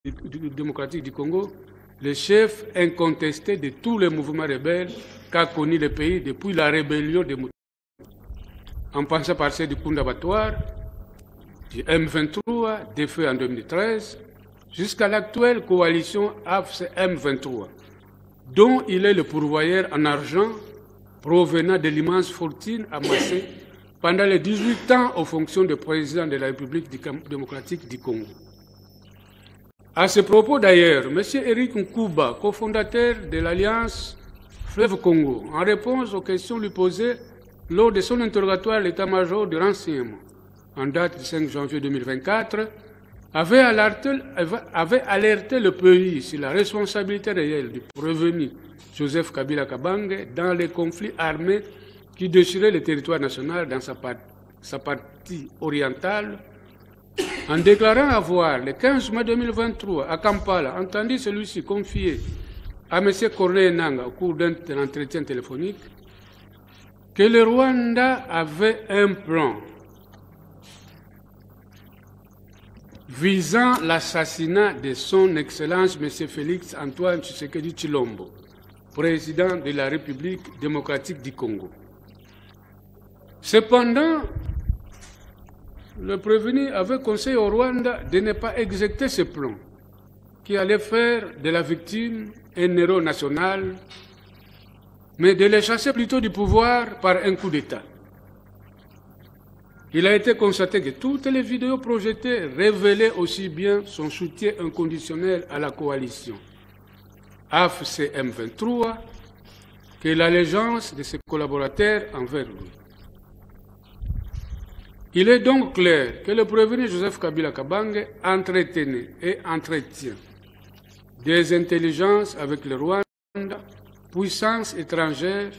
démocratique du Congo, le chef incontesté de tous les mouvements rebelles qu'a connu le pays depuis la rébellion de Moutou, en passant par celle du Kundabatoire, du M23, défait en 2013, jusqu'à l'actuelle coalition AFC-M23, dont il est le pourvoyeur en argent provenant de l'immense fortune amassée pendant les 18 ans aux fonctions de président de la République démocratique du Congo. À ce propos d'ailleurs, M. Eric Nkouba, cofondateur de l'Alliance Fleuve Congo, en réponse aux questions lui posées lors de son interrogatoire à l'état-major de renseignement, en date du 5 janvier 2024, avait alerté le pays sur la responsabilité réelle du prévenu Joseph Kabila Kabange dans les conflits armés qui déchiraient le territoire national dans sa partie orientale, en déclarant avoir, le 15 mai 2023, à Kampala, entendu celui-ci confier à M. Corneille Nangaa au cours d'un entretien téléphonique que le Rwanda avait un plan visant l'assassinat de son Excellence M. Félix Antoine Tshisekedi Tshilombo, président de la République démocratique du Congo. Cependant, le prévenu avait conseillé au Rwanda de ne pas exécuter ce plan, qui allait faire de la victime un héros national, mais de le chasser plutôt du pouvoir par un coup d'État. Il a été constaté que toutes les vidéos projetées révélaient aussi bien son soutien inconditionnel à la coalition AFC M23 que l'allégeance de ses collaborateurs envers lui. Il est donc clair que le prévenu Joseph Kabila Kabange entretenait et entretient des intelligences avec le Rwanda, puissance étrangère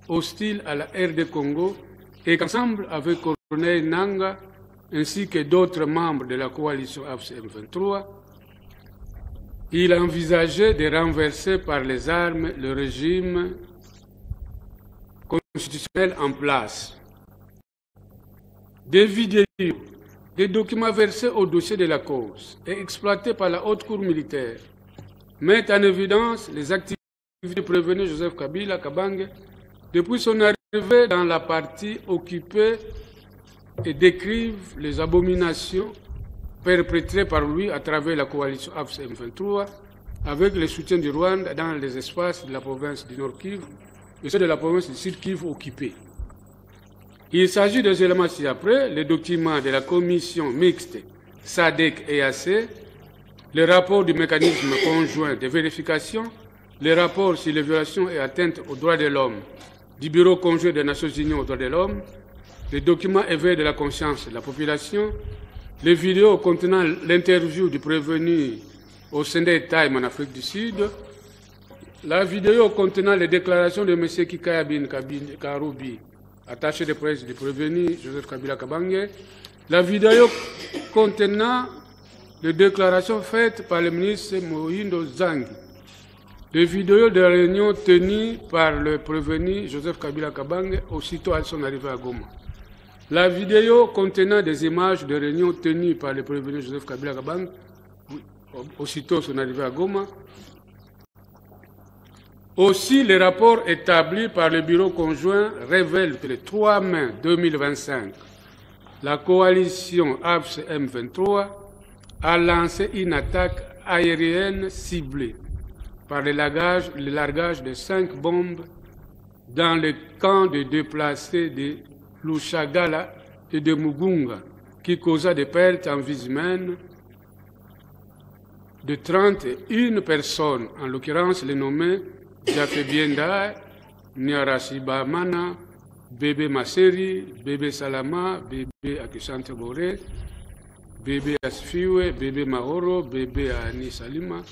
hostile à la RD Congo, et qu'ensemble avec Corneille Nangaa ainsi que d'autres membres de la coalition AFC M23, il envisageait de renverser par les armes le régime constitutionnel en place. Des vidéos, des documents versés au dossier de la cause et exploités par la haute cour militaire mettent en évidence les activités du prévenu Joseph Kabila Kabange depuis son arrivée dans la partie occupée et décrivent les abominations perpétrées par lui à travers la coalition AFC M23 avec le soutien du Rwanda dans les espaces de la province du Nord Kivu et ceux de la province du Sud Kivu occupés. Il s'agit des éléments ci-après, les documents de la commission mixte SADC-EAC, le rapport du mécanisme conjoint de vérification, les rapports sur les violations et atteintes aux droits de l'homme du Bureau conjoint des Nations Unies aux droits de l'homme, les documents éveillés de la conscience de la population, les vidéos contenant l'interview du prévenu au Sunday Times en Afrique du Sud, la vidéo contenant les déclarations de M. Kikaya Bin Karoubi, attaché de presse du prévenu Joseph Kabila Kabange, la vidéo contenant les déclarations faites par le ministre Mohindo Zangi, les vidéos de réunions tenues par le prévenu Joseph Kabila Kabange aussitôt à son arrivée à Goma, la vidéo contenant des images de réunions tenues par le prévenu Joseph Kabila Kabange aussitôt à son arrivée à Goma, aussi, les rapports établis par le Bureau conjoint révèlent que le 3 mai 2025, la coalition AFC M23 a lancé une attaque aérienne ciblée par le largage de 5 bombes dans le camp de déplacés de Lushagala et de Mugunga, qui causa des pertes en vies humaines de 31 personnes, en l'occurrence les nommés Jafé Bienda, Niarasiba Mana, Bébé Masseri, Bébé Salama, Bébé Akisante Boré, Bébé Asfiwe, Bébé Mahoro, Bébé Ani Salima,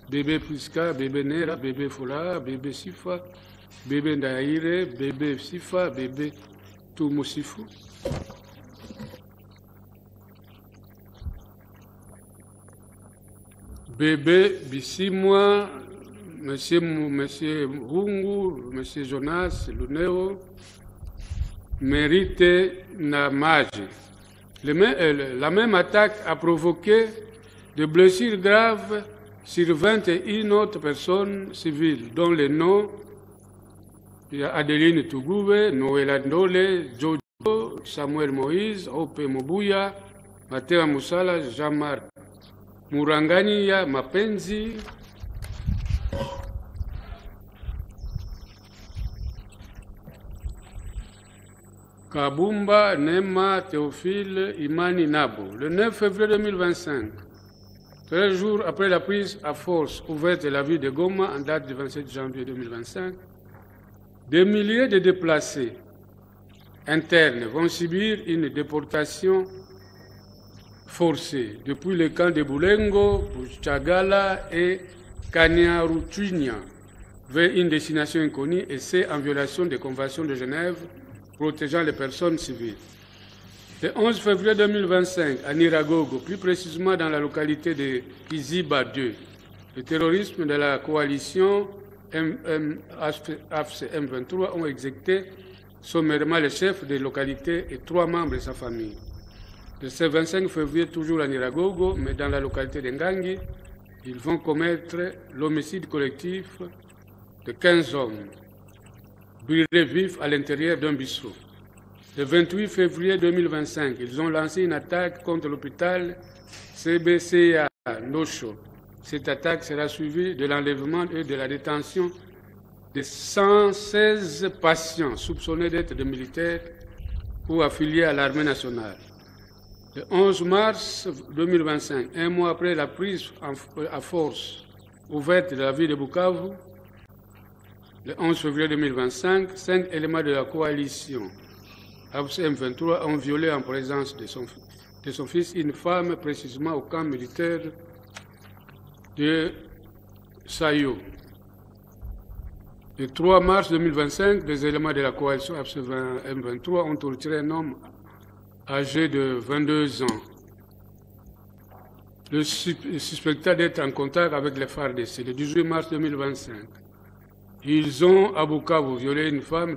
Bébé Puska, Bébé Nera, Bébé Fola, Bébé Sifa, Bébé Ndaire, Bébé Sifa, Bébé Toumoussifou. Bébé Bissimwa, Monsieur Rungu, Monsieur Jonas Luneo, Mérite Namaje. La même attaque a provoqué de blessures graves sur 21 autres personnes civiles, dont les noms Adeline Tougouve, Noël Ndole, Jojo, Samuel Moïse, Ope Mobuya, Matteo Musala, Jean-Marc Murangania Mapenzi, Kabumba Nema Théophile Imani Nabo. Le 9 février 2025, 13 jours après la prise à force ouverte de la ville de Goma en date du 27 janvier 2025, des milliers de déplacés internes vont subir une déportation forcée depuis les camps de Boulengo, Buchagala et Kanyarutunya vers une destination inconnue et c'est en violation des conventions de Genève protégeant les personnes civiles. Le 11 février 2025, à Niragogo, plus précisément dans la localité de Kiziba 2, le terrorisme de la coalition AFC-M23 ont exécuté sommairement le chef des localités et 3 membres de sa famille. Le 25 février, toujours à Niragogo, mais dans la localité d'Engangi, ils vont commettre l'homicide collectif de 15 hommes, brûlés vifs à l'intérieur d'un bistrot. Le 28 février 2025, ils ont lancé une attaque contre l'hôpital CBCA Nosho. Cette attaque sera suivie de l'enlèvement et de la détention de 116 patients soupçonnés d'être des militaires ou affiliés à l'armée nationale. Le 11 mars 2025, un mois après la prise à force ouverte de la ville de Bukavu, le 11 février 2025, 5 éléments de la coalition AFC-M23 ont violé en présence de son fils une femme, précisément au camp militaire de Sayo. Le 3 mars 2025, des éléments de la coalition AFC-M23 ont torturé un homme âgé de 22 ans. Le suspecté d'être en contact avec les FARDC. Le 18 mars 2025, ils ont, à Bukavu, violé une femme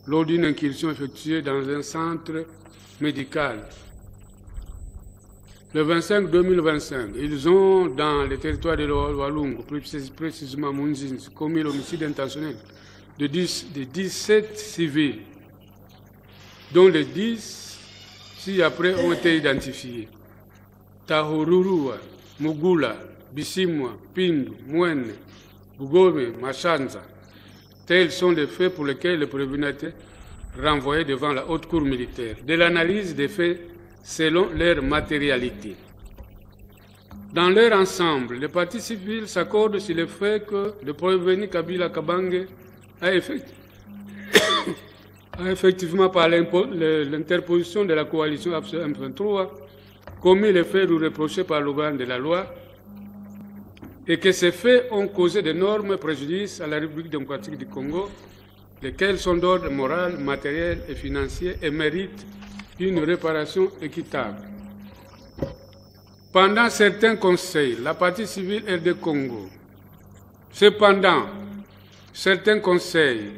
lors d'une incursion effectuée dans un centre médical. Le 25 2025, ils ont, dans le territoire de Walungu, plus précisément Munzinzi, commis l'homicide intentionnel de 17 civils, dont les 10 ci-après ont été identifiés. Tahururua, Mugula, Bisimwa, Pindu, Mwene, Bugome, Machanza. Tels sont les faits pour lesquels le prévenu a été renvoyé devant la haute cour militaire. De l'analyse des faits selon leur matérialité. Dans leur ensemble, les parties civiles s'accordent sur le fait que le prévenu Kabila Kabange a effectivement, par l'interposition de la coalition AFC-M23, commis les faits reprochés par l'organe de la loi et que ces faits ont causé d'énormes préjudices à la République démocratique du Congo, lesquels sont d'ordre moral, matériel et financier et méritent une réparation équitable. Pendant certains conseils, la partie civile RD Congo. Cependant, certains conseils,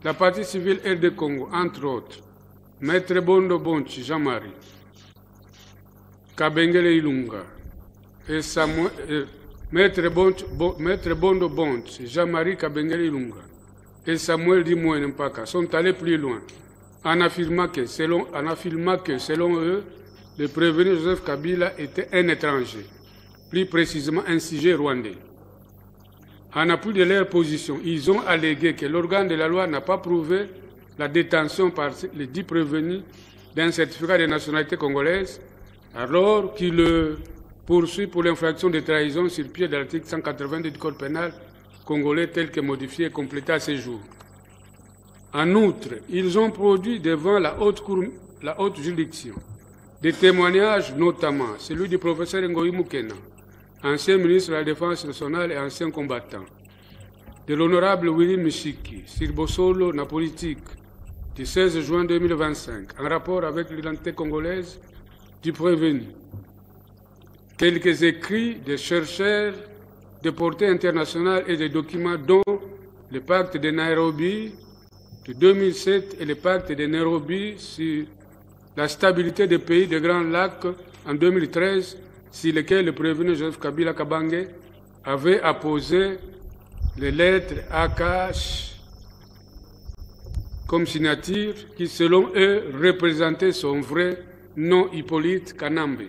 la partie civile RD Congo, entre autres, Maître Bondo Bonchi Jean-Marie, Kabengele Ilunga et Maître Bondo Bonchi Jean-Marie Kabengele Ilunga et Samuel Dimoué Mpaka sont allés plus loin en affirmant que, selon eux, le prévenu Joseph Kabila était un étranger, plus précisément un sujet rwandais. En appui de leur position, ils ont allégué que l'organe de la loi n'a pas prouvé la détention par les 10 prévenus d'un certificat de nationalité congolaise, alors qu'il le poursuit pour l'infraction de trahison sur pied de l'article 182 du Code pénal congolais tel que modifié et complété à ce jour. En outre, ils ont produit devant la haute juridiction des témoignages, notamment celui du professeur Ngoï Moukena, ancien ministre de la Défense nationale et ancien combattant, de l'honorable Willy Mishiki, Sirbosolo, na politique, du 16 juin 2025, en rapport avec l'identité congolaise du prévenu. Quelques écrits des chercheurs de portée internationale et des documents dont le pacte de Nairobi de 2007 et le pacte de Nairobi sur la stabilité des pays des Grands Lacs en 2013 sur lesquels le prévenu Joseph Kabila Kabange avait apposé les lettres AKH comme signature qui, selon eux, représentaient son vrai nom Hippolyte Kanambe.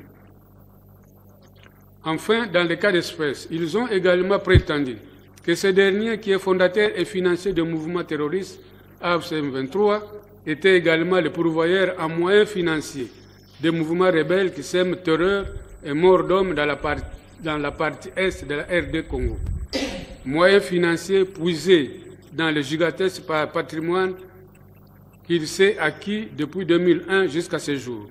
Enfin, dans le cas d'espèce, ils ont également prétendu que ce dernier, qui est fondateur et financier du mouvement terroriste AFC M23, était également le pourvoyeur en moyens financiers des mouvements rebelles qui sèment terreur et mort d'hommes dans la partie est de la RD Congo. Moyens financiers puisés dans le gigantesque patrimoine qu'il s'est acquis depuis 2001 jusqu'à ce jour.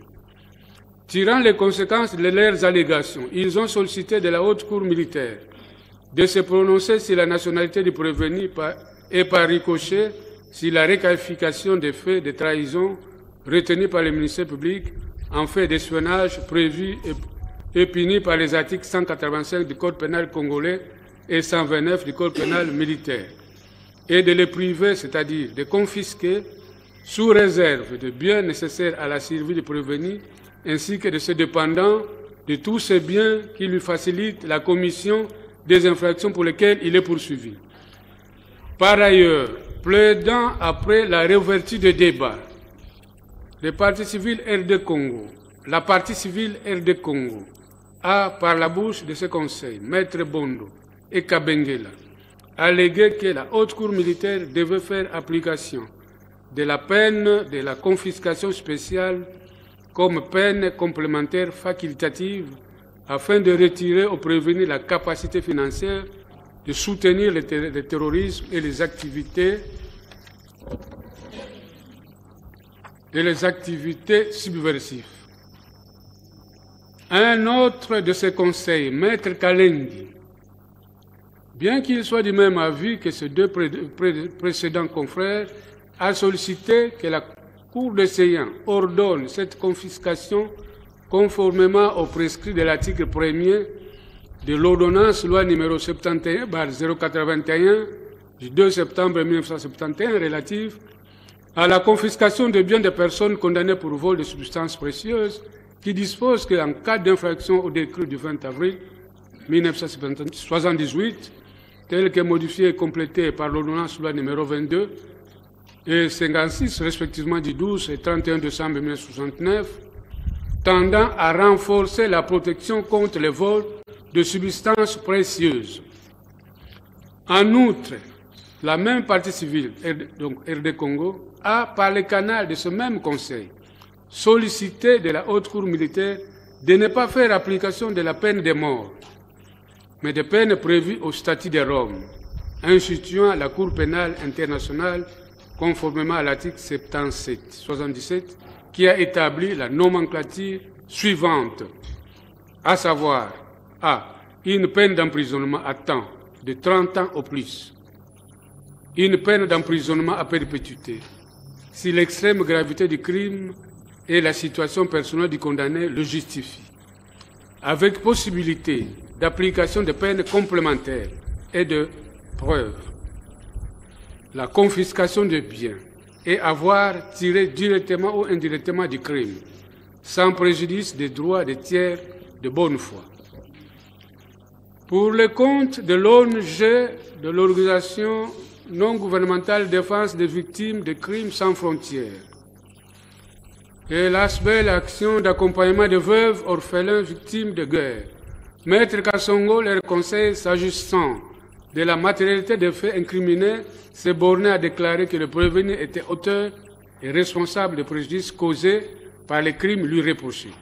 Tirant les conséquences de leurs allégations, ils ont sollicité de la haute cour militaire de se prononcer sur la nationalité du prévenu et par ricochet sur la réqualification des faits de trahison retenus par le ministère public en fait d'espionnage prévu et puni par les articles 185 du Code pénal congolais et 129 du Code pénal militaire, et de les priver, c'est-à-dire de confisquer, sous réserve de biens nécessaires à la survie du prévenu, ainsi que de ses dépendants, de tous ces biens qui lui facilitent la commission des infractions pour lesquelles il est poursuivi. Par ailleurs, plaidant après la réouverture des débats, la partie civile RD Congo a, par la bouche de ce conseil, Maître Bondo et Kabengela, allégué que la haute cour militaire devait faire application de la peine de la confiscation spéciale comme peine complémentaire facultative afin de retirer au prévenu la capacité financière de soutenir le terrorisme et les activités subversives. Un autre de ces conseils, Maître Kalengi, bien qu'il soit du même avis que ces deux précédents confrères, a sollicité que la Cour de Séan ordonne cette confiscation conformément au prescrit de l'article 1er de l'ordonnance loi numéro 71/081 du 2 septembre 1971 relative à la confiscation de biens de personnes condamnées pour vol de substances précieuses, qui dispose qu'en cas d'infraction au décret du 20 avril 1978, tel que modifié et complété par l'ordonnance loi numéro 22 et 56, respectivement du 12 et 31 décembre 1969, tendant à renforcer la protection contre le vol de substances précieuses. En outre, la même partie civile, donc RD Congo, a, par le canal de ce même conseil, sollicité de la haute cour militaire de ne pas faire application de la peine de mort, mais de peines prévues au statut de Rome, instituant la Cour pénale internationale conformément à l'article 77 qui a établi la nomenclature suivante, à savoir A. Une peine d'emprisonnement à temps de 30 ans au plus, une peine d'emprisonnement à perpétuité, si l'extrême gravité du crime et la situation personnelle du condamné le justifient, avec possibilité d'application de peines complémentaires et de preuves, la confiscation des biens et avoir tiré directement ou indirectement du crime, sans préjudice des droits des tiers de bonne foi. Pour le compte de l'ONG, de l'Organisation non gouvernementale de défense des victimes de crimes sans frontières, et l'ASBEL, l'action d'accompagnement de veuves, orphelins, victimes de guerre, Maître Kassongo leur conseil s'agissant de la matérialité des faits incriminés s'est borné à déclarer que le prévenu était auteur et responsable des préjudices causés par les crimes lui reprochés.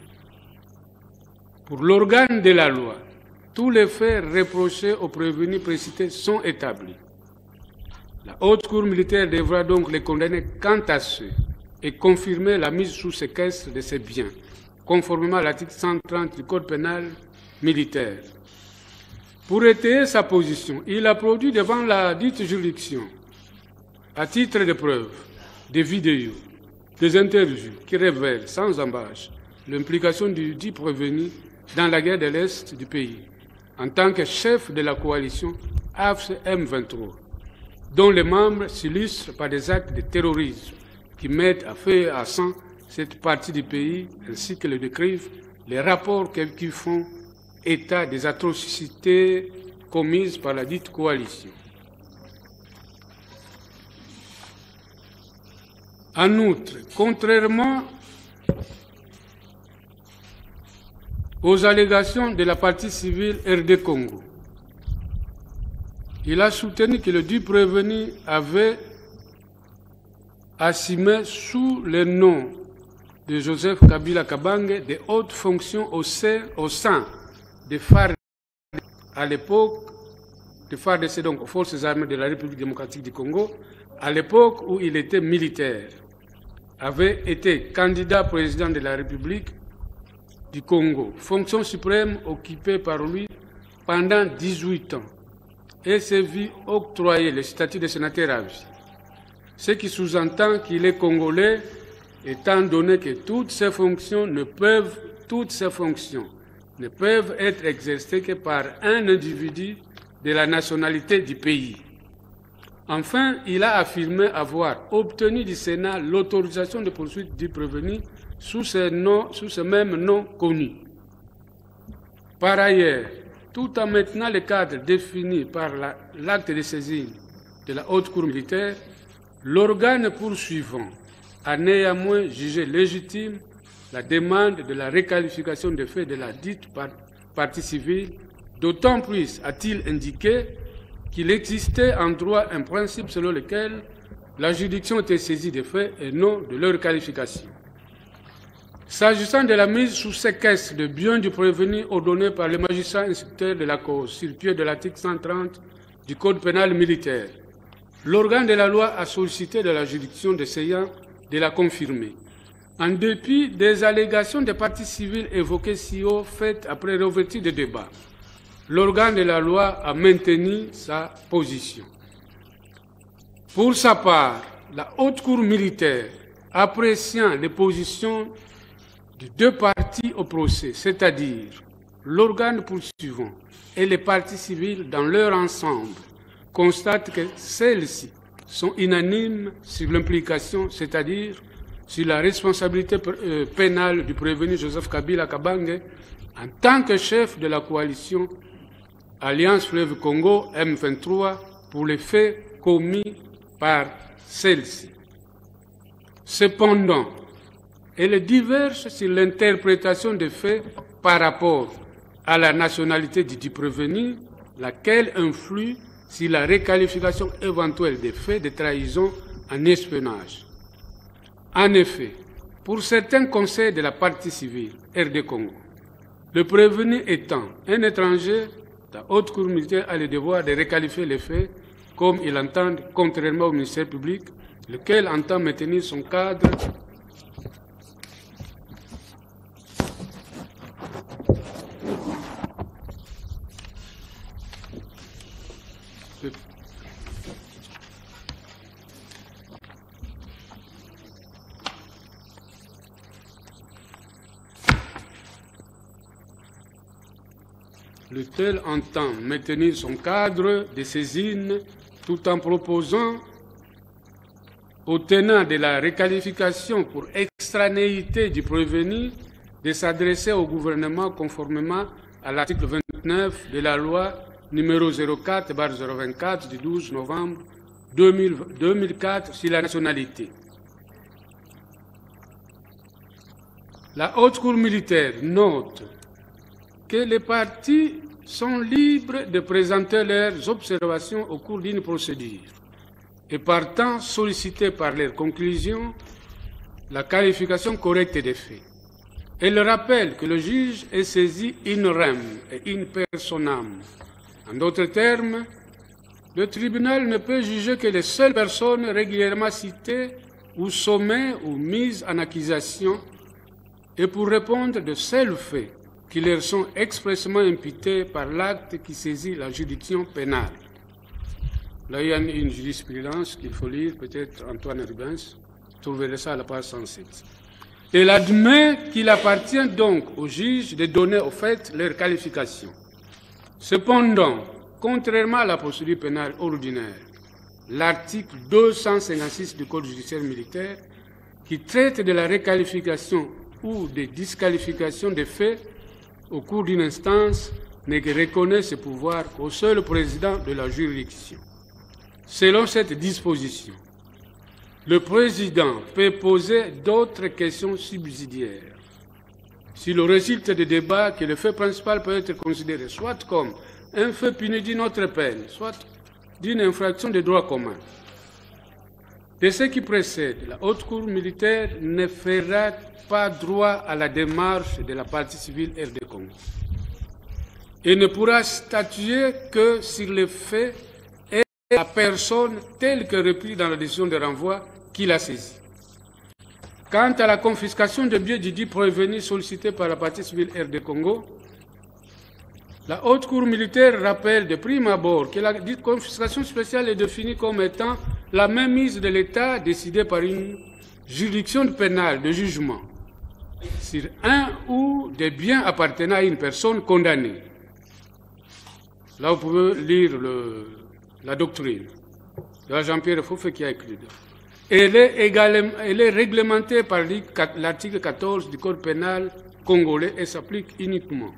Pour l'organe de la loi, tous les faits reprochés aux prévenus précités sont établis. La haute cour militaire devra donc les condamner quant à ceux et confirmer la mise sous séquestre de ces biens, conformément à l'article 130 du Code pénal militaire. Pour étayer sa position, il a produit devant la dite juridiction, à titre de preuve, des vidéos, des interviews qui révèlent sans embâche l'implication du dit prévenu dans la guerre de l'Est du pays, en tant que chef de la coalition AFC M23, dont les membres s'illustrent par des actes de terrorisme qui mettent à feu et à sang cette partie du pays, ainsi que le décrivent les rapports qu'ils font état des atrocités commises par la dite coalition. En outre, contrairement aux allégations de la partie civile RD Congo, il a soutenu que le dit prévenu avait assumé sous le nom de Joseph Kabila Kabange des hautes fonctions au sein des FARDC à l'époque, des FARDC donc aux forces armées de la République démocratique du Congo, à l'époque où il était militaire, avait été candidat président de la République du Congo, fonction suprême occupée par lui pendant 18 ans, et s'est vu octroyer le statut de sénateur à vie. Ce qui sous-entend qu'il est congolais, étant donné que toutes ces fonctions ne peuvent être exercées que par un individu de la nationalité du pays. Enfin, il a affirmé avoir obtenu du Sénat l'autorisation de poursuite du prévenu sous ce même nom connu. Par ailleurs, tout en maintenant le cadre défini par l'acte de saisine de la Haute Cour militaire, l'organe poursuivant a néanmoins jugé légitime la demande de la requalification des faits de la dite partie civile, d'autant plus a-t-il indiqué qu'il existait en droit un principe selon lequel la juridiction était saisie des faits et non de leur qualification. S'agissant de la mise sous séquestre de biens du prévenu ordonnée par le magistrat instructeur de la cause sur pied de l'article 130 du Code pénal militaire, l'organe de la loi a sollicité de la juridiction de Seyant de la confirmer. En dépit des allégations des parties civiles évoquées si haut faites après réouverture des débats, l'organe de la loi a maintenu sa position. Pour sa part, la Haute Cour militaire, appréciant les positions de deux parties au procès, c'est-à-dire l'organe poursuivant et les parties civiles dans leur ensemble, constate que celles-ci sont unanimes sur l'implication, c'est-à-dire sur la responsabilité pénale du prévenu Joseph Kabila Kabange en tant que chef de la coalition Alliance Fleuve Congo M23 pour les faits commis par celle-ci. Cependant, elle diverge sur l'interprétation des faits par rapport à la nationalité du prévenu, laquelle influe sur la requalification éventuelle des faits de trahison en espionnage. En effet, pour certains conseils de la partie civile RD Congo, le prévenu étant un étranger, la Haute Cour militaire a le devoir de requalifier les faits comme il entend, contrairement au ministère public, lequel entend maintenir son cadre lequel entend maintenir son cadre de saisine tout en proposant aux tenants de la requalification pour extranéité du prévenu de s'adresser au gouvernement conformément à l'article 29 de la loi numéro 04/024 du 12 novembre 2004 sur la nationalité. La Haute Cour militaire note que les parties sont libres de présenter leurs observations au cours d'une procédure et partant solliciter par leurs conclusions la qualification correcte des faits. Elle rappelle que le juge est saisi in rem et in personam. En d'autres termes, le tribunal ne peut juger que les seules personnes régulièrement citées ou sommées ou mises en accusation et pour répondre de seuls faits qui leur sont expressément imputés par l'acte qui saisit la juridiction pénale. Là, il y a une jurisprudence qu'il faut lire, peut-être Antoine Rubens, vous trouverez ça à la page 107. Elle admet qu'il appartient donc au juge de donner au fait leur qualification. Cependant, contrairement à la procédure pénale ordinaire, l'article 256 du Code judiciaire militaire, qui traite de la requalification ou de disqualification des faits au cours d'une instance ne reconnaît ce pouvoir qu'au seul président de la juridiction. Selon cette disposition, le président peut poser d'autres questions subsidiaires. S'il résulte des débats, que le fait principal peut être considéré soit comme un fait puni d'une autre peine, soit d'une infraction de droit commun. De ce qui précède, la Haute Cour militaire ne fera pas droit à la démarche de la partie civile RD Congo et ne pourra statuer que sur les faits et la personne telle que repris dans la décision de renvoi qu'il a saisie. Quant à la confiscation de biens dits prévenus sollicités par la partie civile RD Congo, la Haute Cour militaire rappelle de prime abord que la dite confiscation spéciale est définie comme étant la mainmise de l'État décidée par une juridiction pénale de jugement sur un ou des biens appartenant à une personne condamnée. Là, vous pouvez lire la doctrine de Jean-Pierre Fouffet qui a écrit. Elle est réglementée par l'article 14 du Code pénal congolais et s'applique uniquement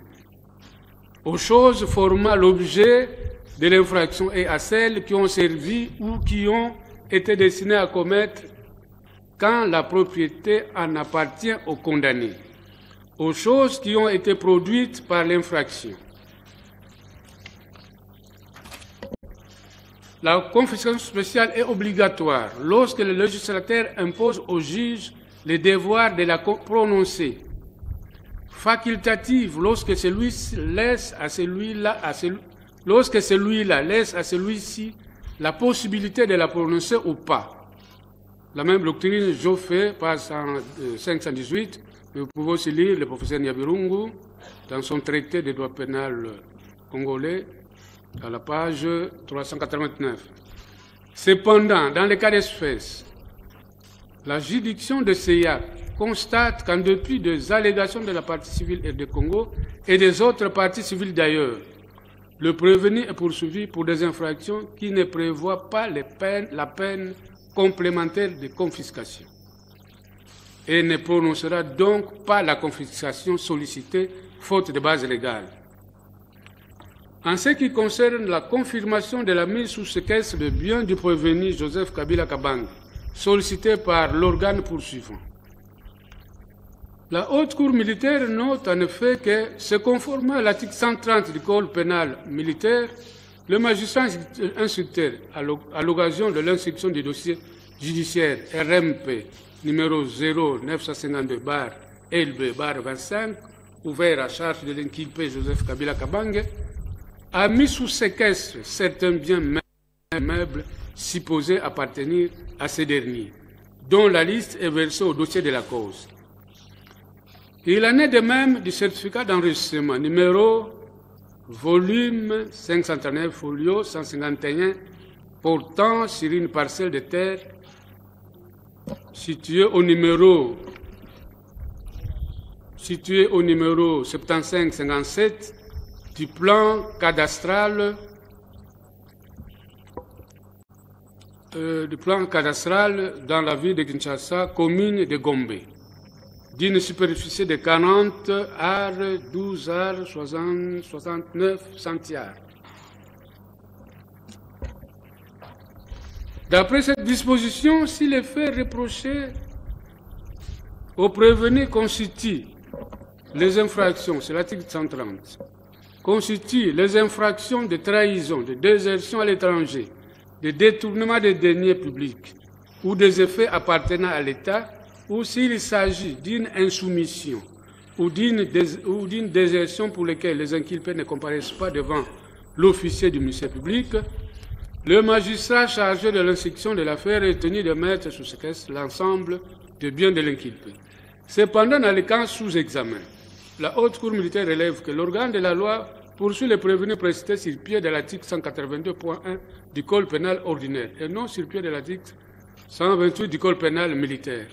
aux choses formant l'objet de l'infraction et à celles qui ont servi ou qui ont été destinées à commettre quand la propriété en appartient au condamné, aux choses qui ont été produites par l'infraction. La confiscation spéciale est obligatoire lorsque le législateur impose au juge le devoir de la prononcer, facultative lorsque celui-ci laisse à celui-là laisse à celui-ci la possibilité de la prononcer ou pas. La même doctrine, Joffé, page 518, vous pouvez aussi lire le professeur Nyabirungu dans son traité de droit pénal congolais, à la page 389. Cependant, dans le cas d'espèce, la juridiction de CEIAC constate qu'en dépit des allégations de la partie civile RD Congo et des autres parties civiles d'ailleurs, le prévenu est poursuivi pour des infractions qui ne prévoient pas la peine complémentaire de confiscation et ne prononcera donc pas la confiscation sollicitée faute de base légale. En ce qui concerne la confirmation de la mise sous séquestre de biens du prévenu Joseph Kabila Kabange, sollicité par l'organe poursuivant, la Haute Cour militaire note en effet que, se conformant à l'article 130 du Code pénal militaire, le magistrat instructeur, à l'occasion de l'instruction du dossier judiciaire RMP numéro 0952-LB-25, ouvert à charge de l'inculpé Joseph Kabila Kabange, a mis sous séquestre certains biens meubles supposés appartenir à ces derniers, dont la liste est versée au dossier de la cause. Il en est de même du certificat d'enregistrement numéro volume 539 folio 151 portant sur une parcelle de terre située au numéro 7557 du plan cadastral dans la ville de Kinshasa, commune de Gombe, d'une superficie de 40 ar 12 ar 69 centiares. D'après cette disposition, si les faits reprochés au prévenu constituent les infractions, c'est l'article 130, constituent les infractions de trahison, de désertion à l'étranger, de détournement des deniers publics ou des effets appartenant à l'État, ou s'il s'agit d'une insoumission ou d'une désertion pour lesquelles les inculpés ne comparaissent pas devant l'officier du ministère public, le magistrat chargé de l'instruction de l'affaire est tenu de mettre sous séquestre l'ensemble des biens de l'inculpé. Cependant, dans les cas sous examen, la Haute Cour militaire relève que l'organe de la loi poursuit les prévenus précités sur pied de l'article 182.1 du Code pénal ordinaire et non sur pied de l'article 128 du Code pénal militaire,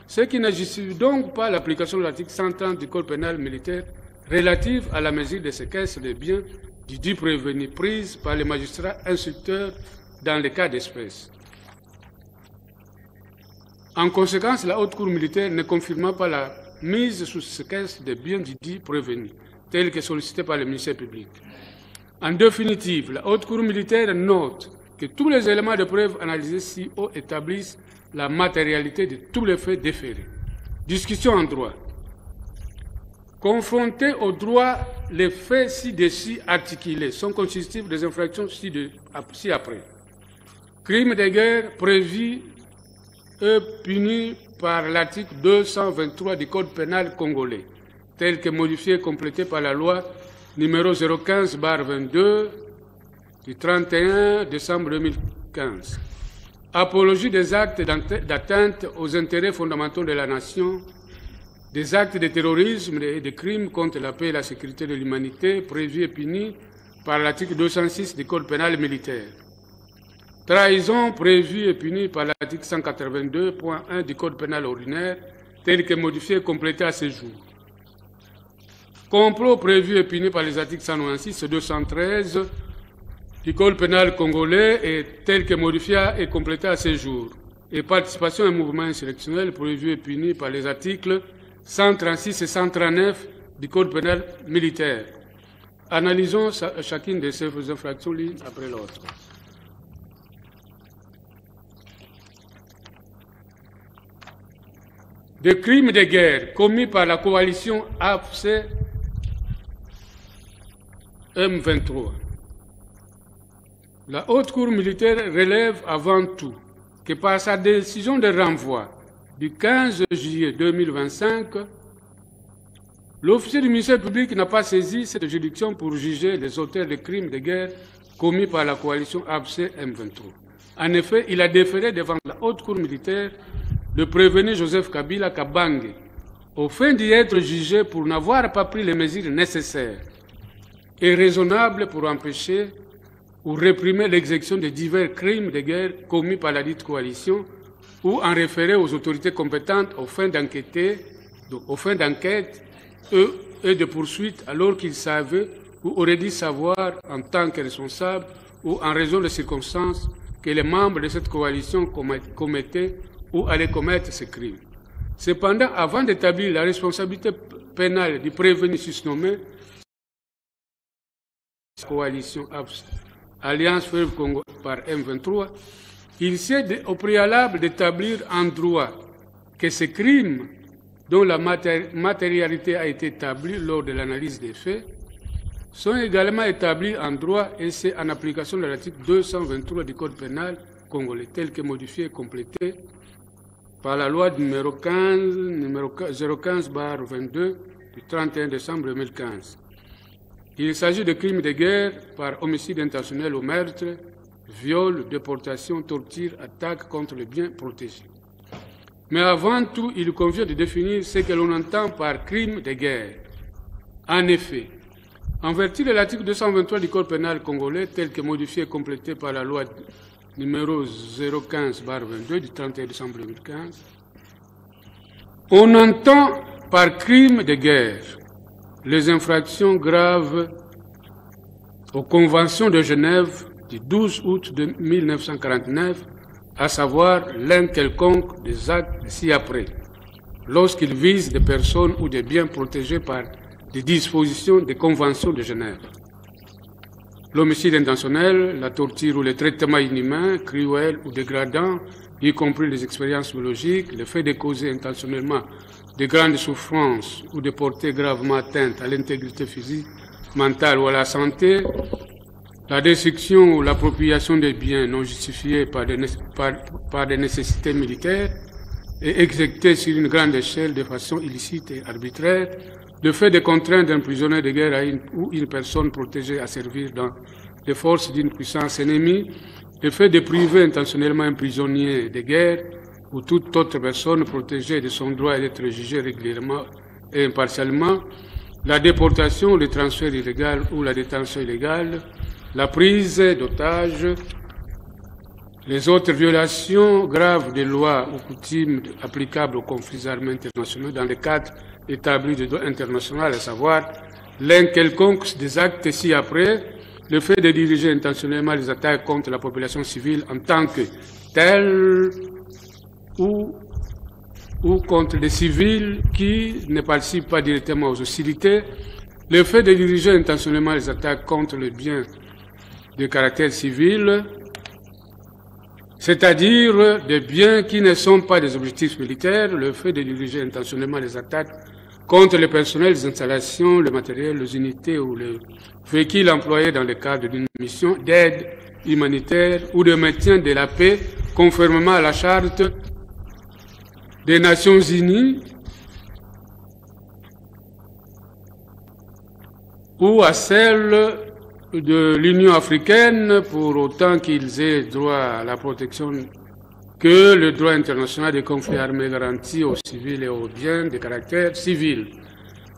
ce qui ne justifie donc pas l'application de l'article 130 du Code pénal militaire relative à la mesure de séquestre des biens du dit prévenu prise par les magistrats instructeurs dans les cas d'espèce. En conséquence, la Haute Cour militaire ne confirma pas la mise sous séquestre des biens du dit prévenu, telle que sollicitée par le ministère public. En définitive, la Haute Cour militaire note que tous les éléments de preuve analysés ci-haut établissent la matérialité de tous les faits déférés. Discussion en droit. Confrontés au droit, les faits ci-dessus articulés sont constitutifs des infractions ci-après. Crimes de guerre prévus et punis par l'article 223 du Code pénal congolais, tel que modifié et complété par la loi numéro 015/22 du 31 décembre 2015. Apologie des actes d'atteinte aux intérêts fondamentaux de la nation, des actes de terrorisme et de crimes contre la paix et la sécurité de l'humanité prévus et punis par l'article 206 du Code pénal militaire. Trahison prévue et punie par l'article 182.1 du Code pénal ordinaire, tel que modifié et complété à ce jour. Complot prévu et puni par les articles 196 et 213 du Code pénal congolais et tel que modifié et complété à ce jour. Et participation à un mouvement insurrectionnel prévu et puni par les articles 136 et 139 du Code pénal militaire. Analysons chacune de ces infractions l'une après l'autre. Des crimes de guerre commis par la coalition AFC M23. La Haute Cour militaire relève avant tout que par sa décision de renvoi du 15 juillet 2025, l'officier du ministère public n'a pas saisi cette juridiction pour juger les auteurs des crimes de guerre commis par la coalition AFC M23. En effet, il a déféré devant la Haute Cour militaire de prévenir Joseph Kabila Kabange, au fin d'y être jugé pour n'avoir pas pris les mesures nécessaires et raisonnables pour empêcher ou réprimer l'exécution de divers crimes de guerre commis par la dite coalition ou en référer aux autorités compétentes aux fins d'enquête et de poursuite alors qu'ils savaient ou auraient dû savoir en tant que responsables ou en raison des circonstances que les membres de cette coalition commettaient ou allaient commettre ces crimes. Cependant, avant d'établir la responsabilité pénale du prévenu susnommé, coalition Alliance Fleuve Congo par M23, il s'est au préalable d'établir en droit que ces crimes, dont la matérialité a été établie lors de l'analyse des faits, sont également établis en droit et c'est en application de l'article 223 du Code pénal congolais, tel que modifié et complété par la loi numéro 015/22 du 31 décembre 2015. Il s'agit de crimes de guerre par homicide intentionnel au meurtre, viol, déportation, torture, attaque contre les biens protégés. Mais avant tout, il convient de définir ce que l'on entend par crime de guerre. En effet, en vertu de l'article 223 du Code pénal congolais, tel que modifié et complété par la loi numéro 015/22 du 31 décembre 2015, on entend par crime de guerre les infractions graves aux conventions de Genève du 12 août 1949, à savoir l'un quelconque des actes ci-après, lorsqu'ils visent des personnes ou des biens protégés par des dispositions des conventions de Genève. L'homicide intentionnel, la torture ou le traitement inhumain, cruel ou dégradant, y compris les expériences biologiques, le fait de causer intentionnellement de grandes souffrances ou de porter gravement atteinte à l'intégrité physique, mentale ou à la santé, la destruction ou l'appropriation des biens non justifiés par des nécessités militaires et exécutés sur une grande échelle de façon illicite et arbitraire, le fait de contraindre un prisonnier de guerre ou une personne protégée à servir dans les forces d'une puissance ennemie, le fait de priver intentionnellement un prisonnier de guerre ou toute autre personne protégée de son droit d'être jugé régulièrement et impartialement, la déportation, le transfert illégal ou la détention illégale, la prise d'otages, les autres violations graves des lois ou coutumes applicables aux conflits armés internationaux dans le cadre établi de droit international, à savoir l'un quelconque des actes ci-après, le fait de diriger intentionnellement les attaques contre la population civile en tant que telle ou contre des civils qui ne participent pas directement aux hostilités, Le fait de diriger intentionnellement les attaques contre les biens de caractère civil, c'est-à-dire des biens qui ne sont pas des objectifs militaires, le fait de diriger intentionnellement les attaques contre le personnel, les installations, le matériel, les unités ou les véhicules employés dans le cadre d'une mission d'aide humanitaire ou de maintien de la paix, conformément à la Charte des Nations Unies ou à celle de l'Union africaine, pour autant qu'ils aient droit à la protection que le droit international des conflits armés garantit aux civils et aux biens de caractère civil.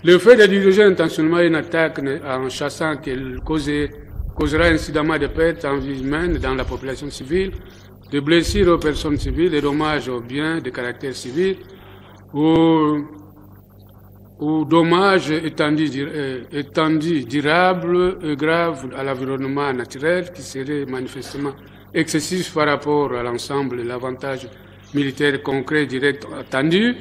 Le fait de diriger intentionnellement une attaque en chassant qu'elle causera incidemment des pertes en vie humaine dans la population civile, de blessures aux personnes civiles, des dommages aux biens de caractère civil ou dommages étendus, durables et graves à l'environnement naturel qui seraient manifestement excessifs par rapport à l'ensemble de l'avantage militaire concret direct attendu.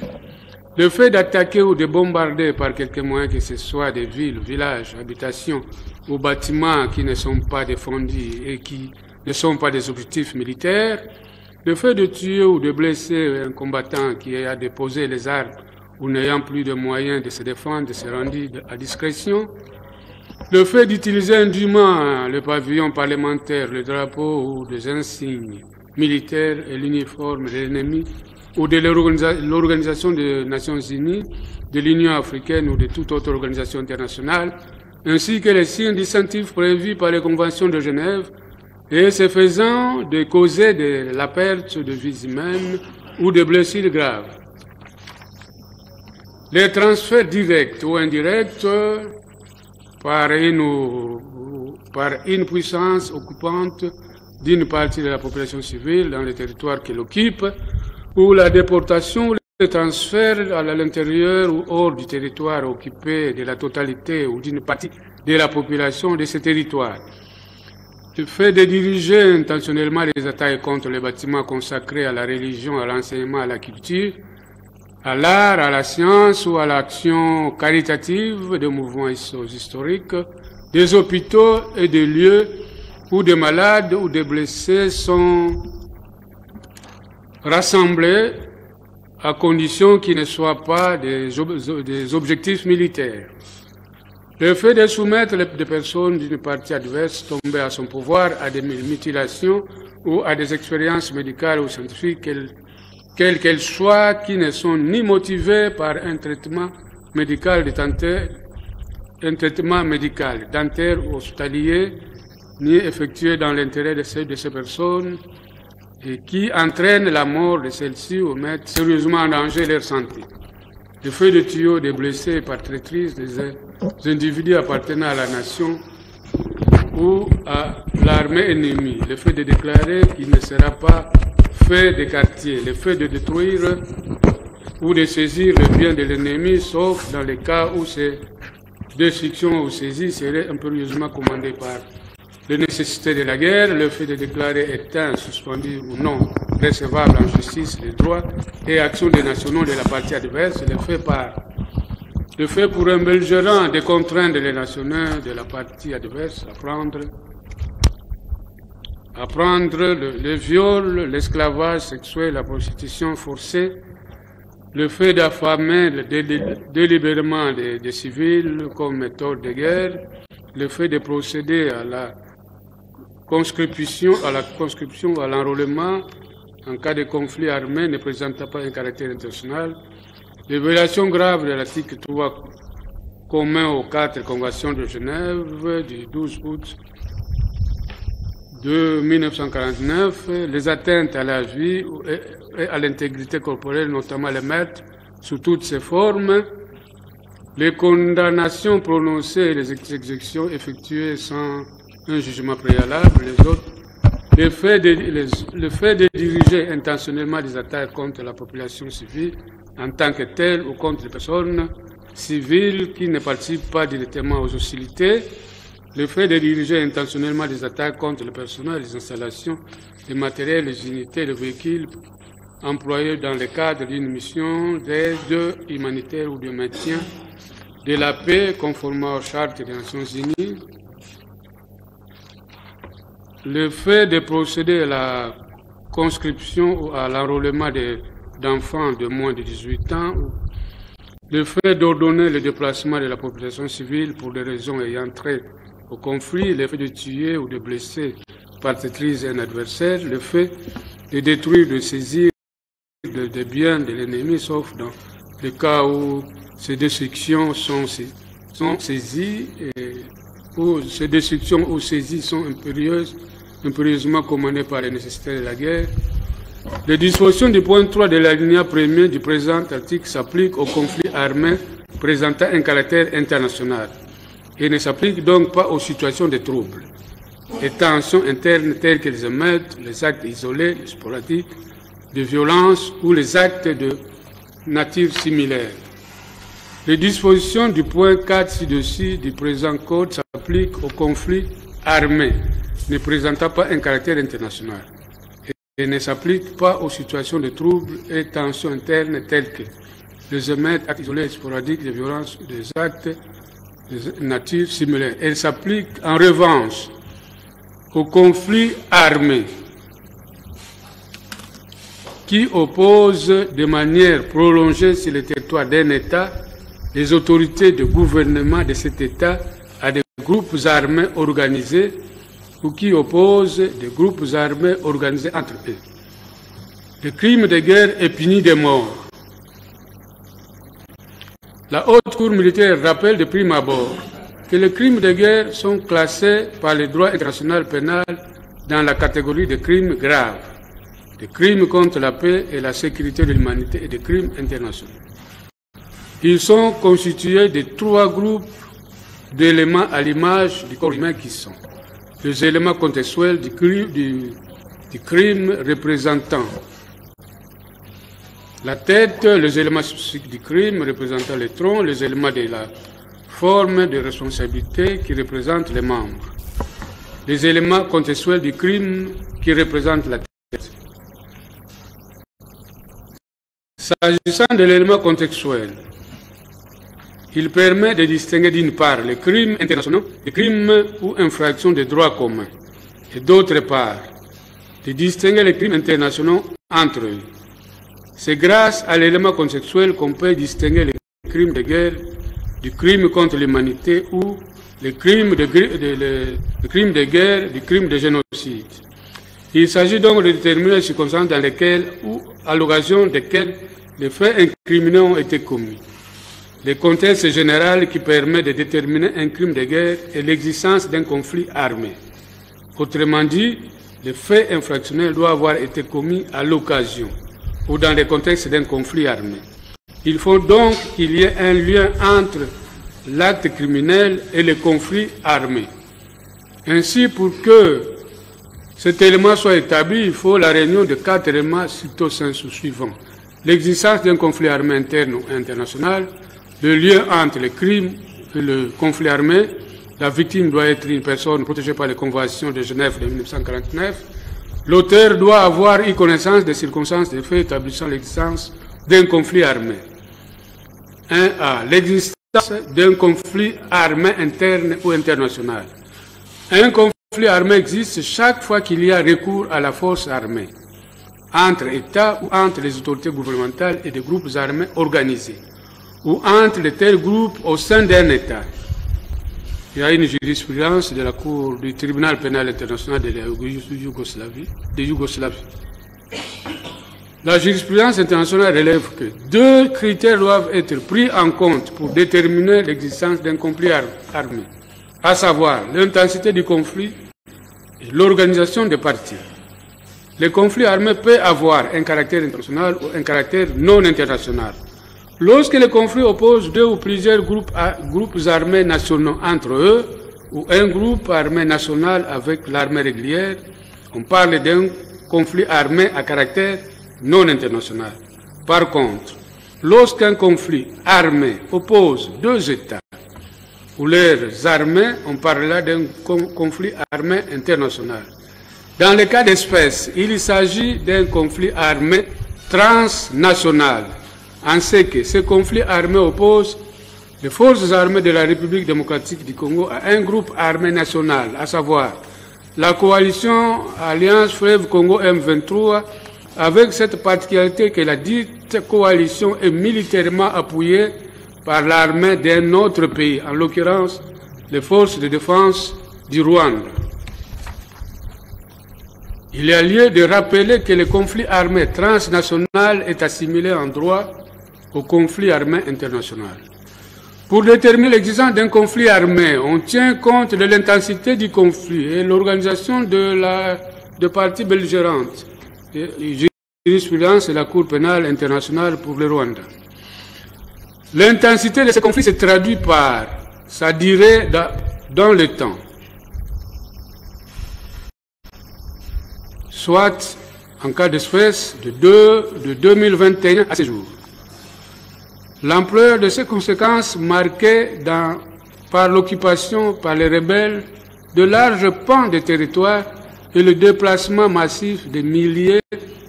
Le fait d'attaquer ou de bombarder par quelque moyen que ce soit des villes, villages, habitations ou bâtiments qui ne sont pas défendus et qui ne sont pas des objectifs militaires, le fait de tuer ou de blesser un combattant qui a déposé les armes ou n'ayant plus de moyens de se défendre, de se rendre à discrétion, le fait d'utiliser indûment le pavillon parlementaire, le drapeau ou des insignes militaires et l'uniforme de l'ennemi ou de l'Organisation des Nations Unies, de l'Union africaine ou de toute autre organisation internationale, ainsi que les signes distinctifs prévus par les conventions de Genève, et ce faisant de causer de la perte de vies humaines ou de blessures graves. Les transferts directs ou indirects par une puissance occupante d'une partie de la population civile dans les territoires qu'elle occupe, ou la déportation ou le transfert à l'intérieur ou hors du territoire occupé de la totalité ou d'une partie de la population de ce territoire. Le fait de diriger intentionnellement les attaques contre les bâtiments consacrés à la religion, à l'enseignement, à la culture, à l'art, à la science ou à l'action caritative des mouvements historiques, des hôpitaux et des lieux où des malades ou des blessés sont rassemblés à condition qu'ils ne soient pas des objectifs militaires. Le fait de soumettre des personnes d'une partie adverse tombées à son pouvoir à des mutilations ou à des expériences médicales ou scientifiques, quelles qu'elles soient, qui ne sont ni motivées par un traitement médical dentaire ou hospitalier, ni effectué dans l'intérêt de ces personnes, et qui entraînent la mort de celles-ci ou mettent sérieusement en danger leur santé. Le fait de tuer des blessés par traîtrise des individus appartenant à la nation ou à l'armée ennemie, le fait de déclarer qu'il ne sera pas fait des quartiers, le fait de détruire ou de saisir le bien de l'ennemi, sauf dans les cas où ces destructions ou saisies seraient impérieusement commandées par les nécessités de la guerre, le fait de déclarer éteint, suspendu ou non recevable en justice les droits et actions des nationaux de la partie adverse, le fait pour un belligérant de contraindre les nationaux de la partie adverse à prendre le viol, l'esclavage sexuel, la prostitution forcée, le fait d'affamer délibérément des civils comme méthode de guerre, le fait de procéder à la conscription, à l'enrôlement en cas de conflit armé ne présentant pas un caractère international, les violations graves de l'article 3 commun aux 4 conventions de Genève du 12 août de 1949, les atteintes à la vie et à l'intégrité corporelle, notamment les meurtres sous toutes ses formes, les condamnations prononcées et les exécutions effectuées sans un jugement préalable, les autres, le fait de diriger intentionnellement des attaques contre la population civile en tant que telle ou contre les personnes civiles qui ne participent pas directement aux hostilités, le fait de diriger intentionnellement des attaques contre le personnel, les installations, les matériels, les unités, les véhicules employés dans le cadre d'une mission d'aide humanitaire ou de maintien de la paix conformément aux chartes des Nations Unies, le fait de procéder à la conscription ou à l'enrôlement d'enfants de moins de 18 ans, le fait d'ordonner le déplacement de la population civile pour des raisons ayant trait au conflit, le fait de tuer ou de blesser par traîtrise un adversaire, le fait de détruire, de saisir des biens de l'ennemi, sauf dans le cas où ces destructions sont saisies, où ces destructions ou saisies sont impérieusement commandées par les nécessités de la guerre. Les dispositions du point 3 de l'alinéa 1er du présent article s'appliquent aux conflits armés présentant un caractère international et ne s'appliquent donc pas aux situations de troubles et tensions internes telles qu'elles émettent les actes isolés, les sporadiques, de violence ou les actes de nature similaire. Les dispositions du point 4 ci-dessus du présent code s'appliquent aux conflits armés ne présentant pas un caractère international et ne s'appliquent pas aux situations de troubles et tensions internes telles que les émeutes, actes isolés, sporadiques, de violence, des actes de nature similaire. Elles s'appliquent en revanche aux conflits armés qui opposent de manière prolongée sur le territoire d'un État les autorités de gouvernement de cet État à des groupes armés organisés ou qui opposent des groupes armés organisés entre eux. Le crime de guerre est puni de mort. La Haute Cour militaire rappelle de prime abord que les crimes de guerre sont classés par le droit international pénal dans la catégorie de crimes graves, des crimes contre la paix et la sécurité de l'humanité et des crimes internationaux. Ils sont constitués de 3 groupes d'éléments à l'image du corps humain qui sont les éléments contextuels du crime représentant la tête, les éléments spécifiques du crime représentant le tronc, les éléments de la forme de responsabilité qui représentent les membres, les éléments contextuels du crime qui représentent la tête. S'agissant de l'élément contextuel, il permet de distinguer d'une part les crimes internationaux, les crimes ou infractions de droit commun, et d'autre part, de distinguer les crimes internationaux entre eux. C'est grâce à l'élément contextuel qu'on peut distinguer les crimes de guerre du crime contre l'humanité ou les crimes de guerre du crime de génocide. Il s'agit donc de déterminer les circonstances dans lesquelles ou à l'occasion desquelles les faits incriminés ont été commis. Le contexte général qui permet de déterminer un crime de guerre est l'existence d'un conflit armé. Autrement dit, les faits infractionnels doivent avoir été commis à l'occasion ou dans le contexte d'un conflit armé. Il faut donc qu'il y ait un lien entre l'acte criminel et le conflit armé. Ainsi, pour que cet élément soit établi, il faut la réunion de 4 éléments stricto-sensu suivants. L'existence d'un conflit armé interne ou international, le lien entre le crime et le conflit armé, la victime doit être une personne protégée par les conventions de Genève de 1949, l'auteur doit avoir eu connaissance des circonstances des faits établissant l'existence d'un conflit armé. 1A. L'existence d'un conflit armé interne ou international. Un conflit armé existe chaque fois qu'il y a recours à la force armée, entre États ou entre les autorités gouvernementales et des groupes armés organisés, ou entre de tels groupes au sein d'un État. Il y a une jurisprudence de la Cour du tribunal pénal international de Yougoslavie. La jurisprudence internationale relève que 2 critères doivent être pris en compte pour déterminer l'existence d'un conflit armé, à savoir l'intensité du conflit et l'organisation des parties. Le conflit armé peut avoir un caractère international ou un caractère non international. Lorsque le conflit oppose 2 ou plusieurs groupes armés nationaux entre eux, ou un groupe armé national avec l'armée régulière, on parle d'un conflit armé à caractère non international. Par contre, lorsqu'un conflit armé oppose 2 États ou leurs armées, on parle là d'un conflit armé international. Dans le cas d'espèce, il s'agit d'un conflit armé transnational, en ce que ce conflit armé oppose les forces armées de la République démocratique du Congo à un groupe armé national, à savoir la coalition Alliance Fleuve Congo M23, avec cette particularité que la dite coalition est militairement appuyée par l'armée d'un autre pays, en l'occurrence les forces de défense du Rwanda. Il y a lieu de rappeler que le conflit armé transnational est assimilé en droit au conflit armé international. Pour déterminer l'existence d'un conflit armé, on tient compte de l'intensité du conflit et l'organisation de parties belligérantes. Jurisprudence de la Cour pénale internationale pour le Rwanda. L'intensité de ce conflit se traduit par sa durée dans le temps, soit en cas d'espèce de 2021 à ce jour. L'ampleur de ces conséquences marquées par l'occupation par les rebelles de larges pans de territoire et le déplacement massif de milliers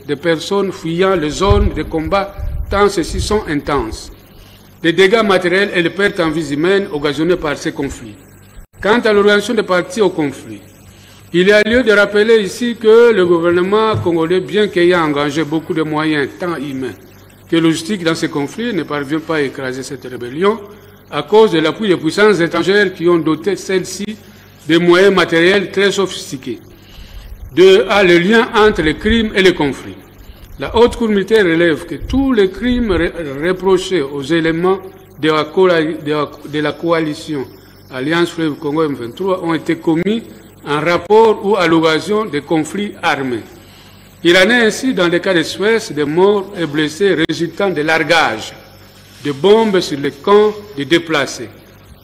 de personnes fuyant les zones de combat tant ceux-ci sont intenses. Les dégâts matériels et les pertes en vies humaines occasionnés par ces conflits. Quant à l'organisation des parties au conflit, il y a lieu de rappeler ici que le gouvernement congolais, bien qu'ayant engagé beaucoup de moyens tant humains que logistiques dans ces conflits, ne parvient pas à écraser cette rébellion à cause de l'appui des puissances étrangères qui ont doté celle-ci de moyens matériels très sophistiqués. Le lien entre les crimes et les conflits. La haute cour militaire relève que tous les crimes reprochés aux éléments de la coalition Alliance Fleuve Congo M23 ont été commis en rapport ou à l'occasion de conflits armés. Il en est ainsi dans les cas d'espèce de morts et blessés résultant de largage de bombes sur les camps de déplacés,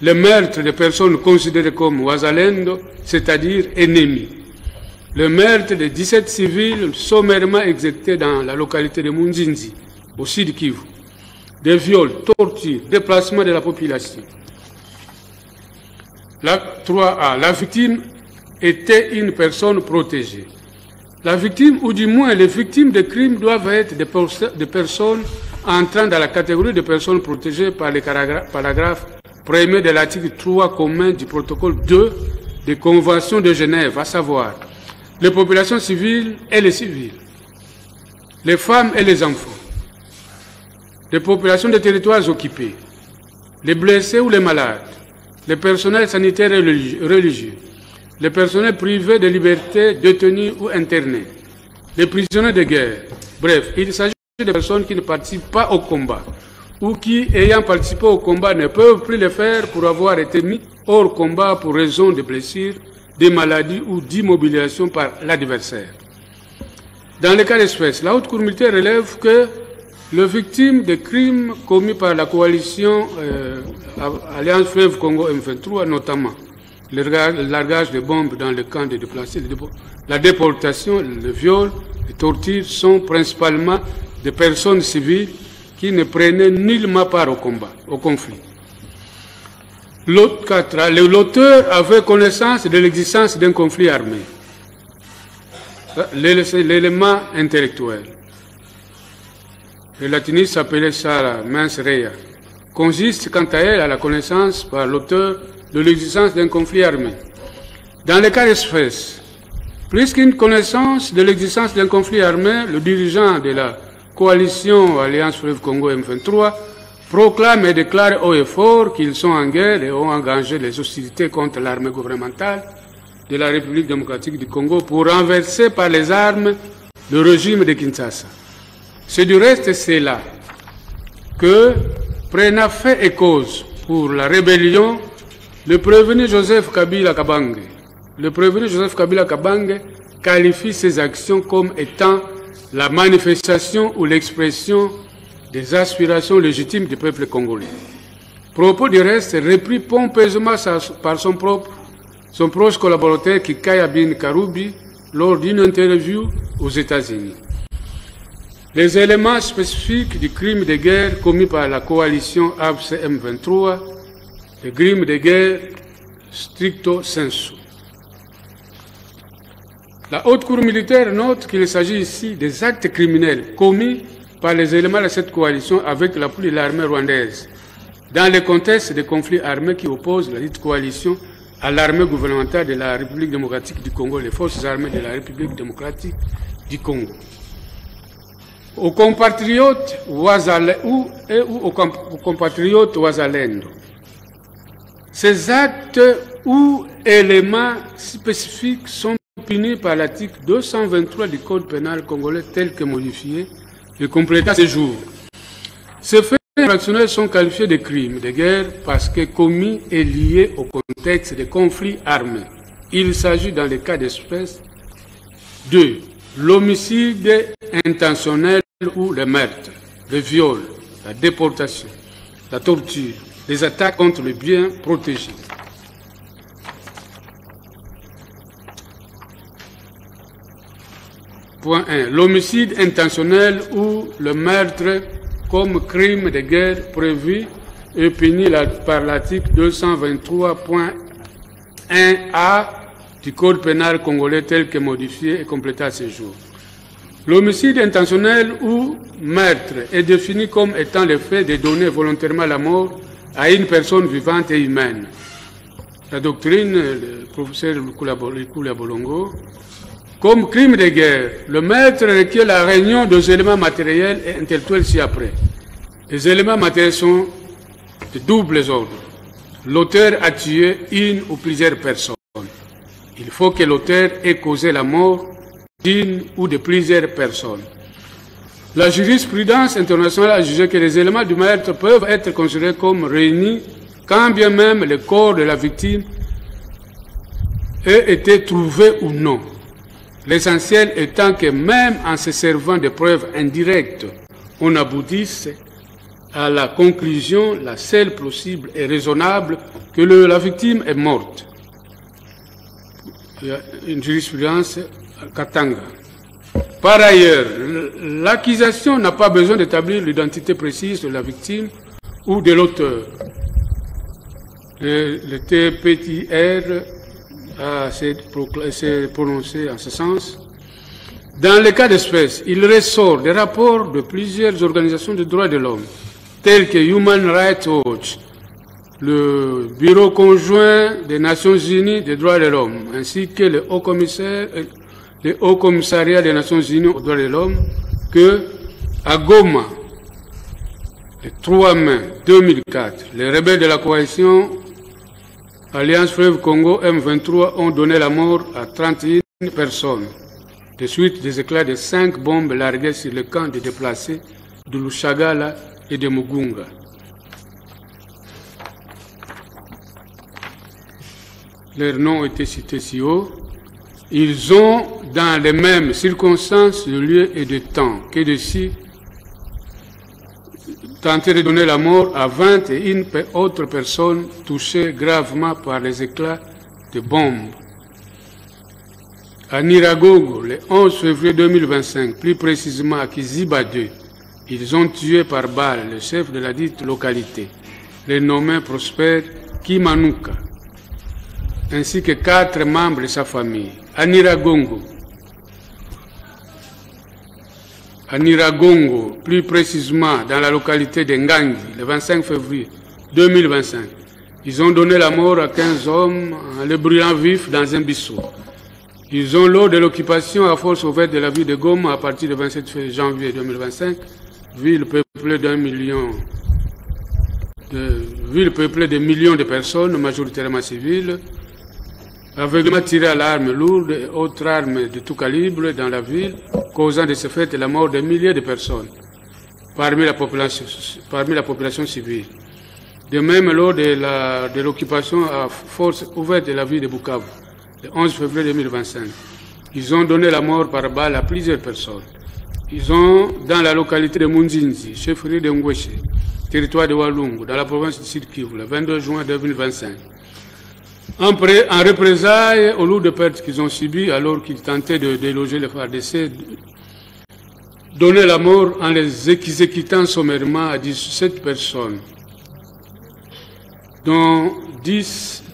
le meurtre de personnes considérées comme wazalendo, c'est-à-dire ennemis, le meurtre de 17 civils sommairement exécutés dans la localité de Munzinzi, au sud Kivu, des viols, tortures, déplacement de la population. 3A. La victime était une personne protégée. La victime, ou du moins les victimes de crimes, doivent être des personnes entrant dans la catégorie de personnes protégées par le paragraphe 1er de l'article 3 commun du protocole 2 des conventions de Genève, à savoir les populations civiles et les civils, les femmes et les enfants, les populations des territoires occupés, les blessés ou les malades, les personnels sanitaires et religieux, les personnels privés de liberté détenus ou internés, les prisonniers de guerre. Bref, il s'agit de personnes qui ne participent pas au combat ou qui, ayant participé au combat, ne peuvent plus le faire pour avoir été mis hors combat pour raison de blessures, de maladies ou d'immobilisation par l'adversaire. Dans le cas d'espèce, la haute cour militaire relève que les victimes de crimes commis par la coalition Alliance Fleuve Congo M23, notamment le largage de bombes dans le camp de déplacés, la déportation, le viol, les tortures, sont principalement des personnes civiles qui ne prenaient nullement part au conflit. L'auteur avait connaissance de l'existence d'un conflit armé. L'élément intellectuel. Le latiniste s'appelait ça la mens rea. Consiste quant à elle à la connaissance par l'auteur de l'existence d'un conflit armé. Dans le cas d'espèce, plus qu'une connaissance de l'existence d'un conflit armé, le dirigeant de la coalition Alliance Fleuve Congo M23 proclame et déclare haut et fort qu'ils sont en guerre et ont engagé les hostilités contre l'armée gouvernementale de la République démocratique du Congo pour renverser par les armes le régime de Kinshasa. C'est du reste cela que, prenant fait et cause pour la rébellion, le prévenu Joseph Kabila Kabange qualifie ces actions comme étant la manifestation ou l'expression des aspirations légitimes du peuple congolais. Propos du reste repris pompeusement par son proche collaborateur Kikaya Bin Karoubi lors d'une interview aux États-Unis. Les éléments spécifiques du crime de guerre commis par la coalition AFC-M23, le crime de guerre stricto sensu. La haute cour militaire note qu'il s'agit ici des actes criminels commis par les éléments de cette coalition avec l'appui de l'armée rwandaise, dans le contexte des conflits armés qui opposent la dite coalition à l'armée gouvernementale de la République démocratique du Congo, les forces armées de la République démocratique du Congo. Aux compatriotes Wazalendo, ces actes ou éléments spécifiques sont punis par l'article 223 du Code pénal congolais tel que modifié et complété à ce jour. Ces faits infractionnels sont qualifiés de crimes de guerre parce que commis et liés au contexte de conflits armés. Il s'agit dans les cas d'espèce de l'homicide intentionnel ou le meurtre, le viol, la déportation, la torture, les attaques contre les biens protégés. Point 1. L'homicide intentionnel ou le meurtre comme crime de guerre prévu et puni par l'article 223.1a du Code pénal congolais tel que modifié et complété à ce jour. L'homicide intentionnel ou meurtre est défini comme étant le fait de donner volontairement la mort à une personne vivante et humaine. La doctrine, le professeur Lukula Bolongo, comme crime de guerre, le meurtre requiert la réunion des éléments matériels et intellectuels ci-après. Les éléments matériels sont de doubles ordres. L'auteur a tué une ou plusieurs personnes. Il faut que l'auteur ait causé la mort d'une ou de plusieurs personnes. La jurisprudence internationale a jugé que les éléments du meurtre peuvent être considérés comme réunis quand bien même le corps de la victime ait été trouvé ou non. L'essentiel étant que même en se servant de preuves indirectes, on aboutisse à la conclusion, la seule possible et raisonnable, que la victime est morte. Il y a une jurisprudence Katanga. Par ailleurs, l'accusation n'a pas besoin d'établir l'identité précise de la victime ou de l'auteur. Le TPIR s'est prononcé en ce sens. Dans le cas d'espèce, il ressort des rapports de plusieurs organisations de droits de l'homme, telles que Human Rights Watch, le Bureau conjoint des Nations Unies des droits de l'homme, ainsi que le Haut Commissariat des Nations Unies aux droits de l'homme, que à Goma, le 3 mai 2004, les rebelles de la coalition Alliance Fleuve Congo M23 ont donné la mort à 31 personnes, de suite des éclats de 5 bombes larguées sur le camp des déplacés de Lushagala et de Mugunga. Leurs noms ont été cités si haut. Ils ont, dans les mêmes circonstances de lieu et de temps que de-ci, tenté de donner la mort à 21 autres personnes touchées gravement par les éclats de bombes. À Niragogo, le 11 février 2025, plus précisément à Kiziba 2, ils ont tué par balle le chef de la dite localité, le nommé Prosper Kimanuka, ainsi que 4 membres de sa famille. À Niragongo, plus précisément dans la localité de Ngangi, le 25 février 2025, ils ont donné la mort à 15 hommes en les brûlant vifs dans un bistrot. Ils ont, lors de l'occupation à force ouverte de la ville de Goma à partir du 27 janvier 2025, ville peuplée de millions de personnes, majoritairement civiles, aveuglément tiré à l'arme lourde et autres armes de tout calibre dans la ville, causant de ce fait la mort de milliers de personnes parmi la population civile. De même, lors de l'occupation à force ouverte de la ville de Bukavu, le 11 février 2025, ils ont donné la mort par balle à plusieurs personnes. Ils ont, dans la localité de Munzinzi, chefferie de Ngweshe, territoire de Walungu, dans la province de Sud-Kivu, le 22 juin 2025, en représailles aux lourdes pertes qu'ils ont subies alors qu'ils tentaient de déloger le FARDC, donner la mort en les exécutant sommairement à 17 personnes, dont 10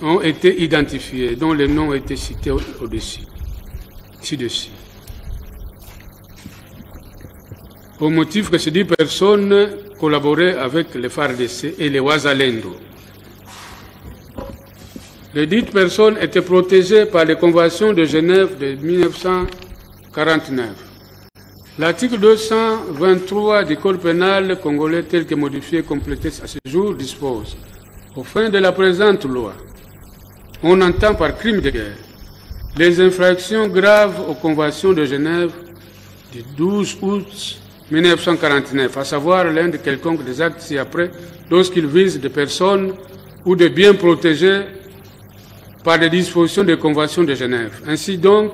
ont été identifiés, dont les noms ont été cités au-dessus, ci-dessus. au motif que ces 10 personnes collaboraient avec les FARDC et les Wazalendo. Les dites personnes étaient protégées par les conventions de Genève de 1949. L'article 223 du Code pénal congolais tel que modifié et complété à ce jour dispose: aux fins de la présente loi, on entend par crime de guerre les infractions graves aux conventions de Genève du 12 août 1949, à savoir l'un de quelconque des actes ci-après lorsqu'il vise des personnes ou des biens protégés par les dispositions des conventions de Genève. Ainsi donc,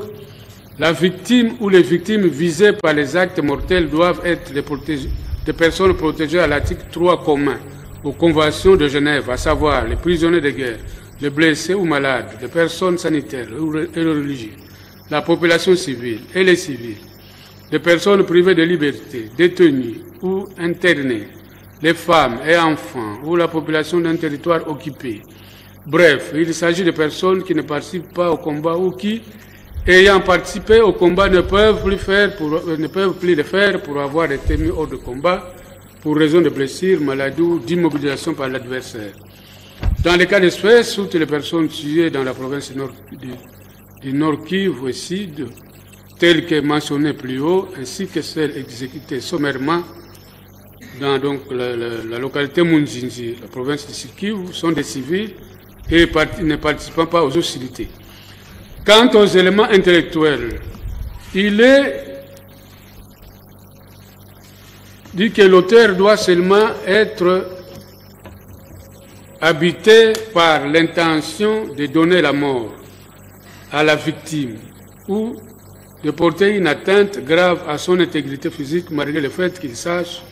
la victime ou les victimes visées par les actes mortels doivent être des personnes protégées à l'article 3 commun aux conventions de Genève, à savoir les prisonniers de guerre, les blessés ou malades, les personnes sanitaires et les religieux, la population civile et les civils, les personnes privées de liberté, détenues ou internées, les femmes et enfants ou la population d'un territoire occupé. Bref, il s'agit de personnes qui ne participent pas au combat ou qui, ayant participé au combat, ne peuvent plus le faire pour avoir été mis hors de combat pour raison de blessures, maladies ou d'immobilisation par l'adversaire. Dans les cas d'espèce, toutes les personnes tuées dans la province du Nord Kivu et Sud, telles que mentionnées plus haut, ainsi que celles exécutées sommairement dans la localité Munzinzi, la province de Sud Kivu, sont des civils et ne participant pas aux hostilités. Quant aux éléments intellectuels, il est dit que l'auteur doit seulement être habité par l'intention de donner la mort à la victime ou de porter une atteinte grave à son intégrité physique malgré le fait qu'il sache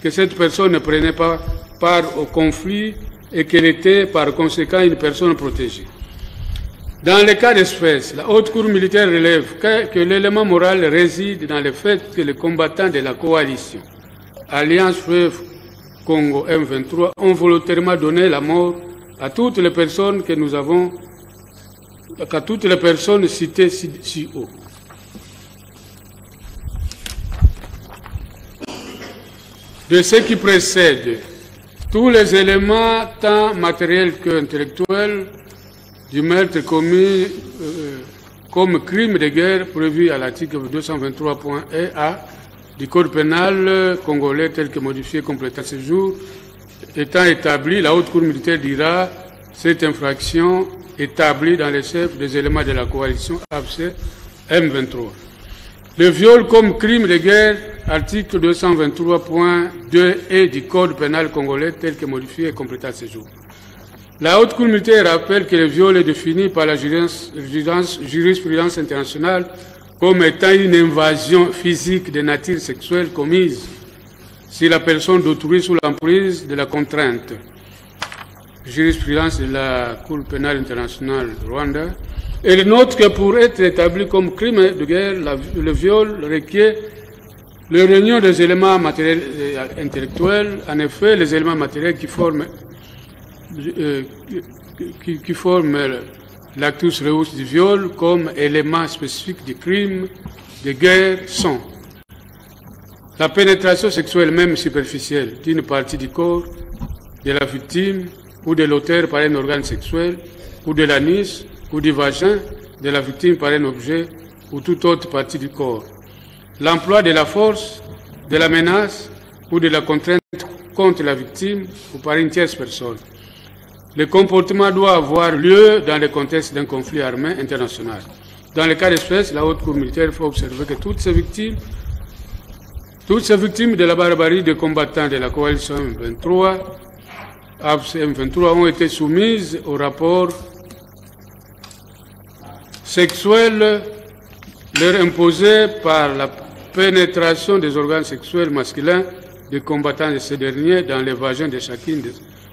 que cette personne ne prenait pas part au conflit et qu'elle était par conséquent une personne protégée. Dans les cas d'espèce, la Haute Cour militaire relève que l'élément moral réside dans le fait que les combattants de la coalition Alliance Fleuve Congo M23 ont volontairement donné la mort à toutes les personnes que nous avons, à toutes les personnes citées si haut. De ce qui précède, tous les éléments, tant matériels qu'intellectuels, du meurtre commis comme crime de guerre prévu à l'article 223.1a du Code pénal congolais tel que modifié et complété à ce jour, étant établi, la Haute Cour militaire dira cette infraction établie dans les chefs des éléments de la coalition AFC M23. Le viol comme crime de guerre, article 223.2e du Code pénal congolais tel que modifié et complété à ce jour. La Haute Cour militaire rappelle que le viol est défini par la jurisprudence internationale comme étant une invasion physique de nature sexuelle commise si la personne d'autrui sous l'emprise de la contrainte. Jurisprudence de la Cour pénale internationale de Rwanda. Elle note que pour être établi comme crime de guerre, le viol requiert le réunion des éléments matériels et intellectuels. En effet, les éléments matériels qui forment l'actus reus du viol comme élément spécifique du crime de guerre sont la pénétration sexuelle même superficielle d'une partie du corps de la victime ou de l'auteur par un organe sexuel ou de l'anus ou du vagin de la victime par un objet ou toute autre partie du corps, l'emploi de la force, de la menace ou de la contrainte contre la victime ou par une tierce personne. Le comportement doit avoir lieu dans le contexte d'un conflit armé international. Dans le cas d'espèce, la Haute Cour militaire faut observer que toutes ces victimes de la barbarie des combattants de la coalition M23 ont été soumises au rapport sexuel leur imposé par la pénétration des organes sexuels masculins des combattants de ces derniers dans les vagins de chacune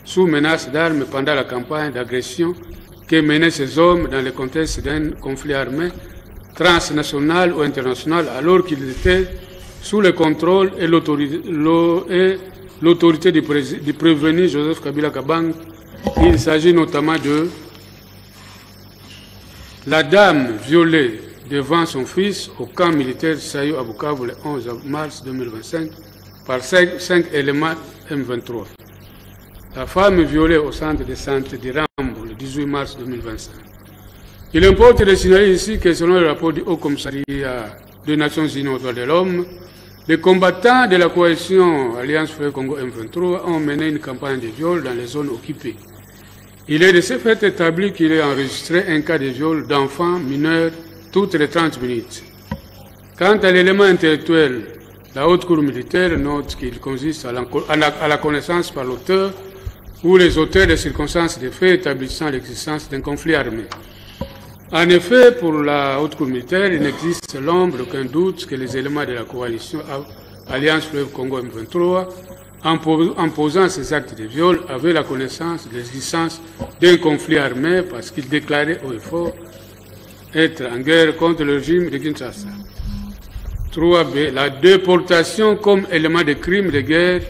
sous menace d'armes pendant la campagne d'agression que menaient ces hommes dans le contexte d'un conflit armé transnational ou international alors qu'ils étaient sous le contrôle et l'autorité du prévenu Joseph Kabila Kabange. Il s'agit notamment de la dame violée devant son fils au camp militaire Sayo à Bukavu le 11 mars 2025 par 5 éléments M23. La femme est violée au centre de santé d'Irambo le 18 mars 2025. Il importe de signaler ici que selon le rapport du Haut Commissariat des Nations Unies aux droits de l'homme, les combattants de la coalition Alliance Fleuve Congo M23 ont mené une campagne de viol dans les zones occupées. Il est de ce fait établi qu'il est enregistré un cas de viol d'enfants mineurs toutes les 30 minutes. Quant à l'élément intellectuel, la Haute Cour militaire note qu'il consiste à la connaissance par l'auteur ou les auteurs des circonstances des faits établissant l'existence d'un conflit armé. En effet, pour la Haute Cour militaire, il n'existe l'ombre d'aucun doute que les éléments de la coalition Alliance Fleuve Congo M23, en posant ces actes de viol, avaient la connaissance de l'existence d'un conflit armé parce qu'ils déclaraient haut et fort être en guerre contre le régime de Kinshasa. 3b. La déportation comme élément de crime de guerre,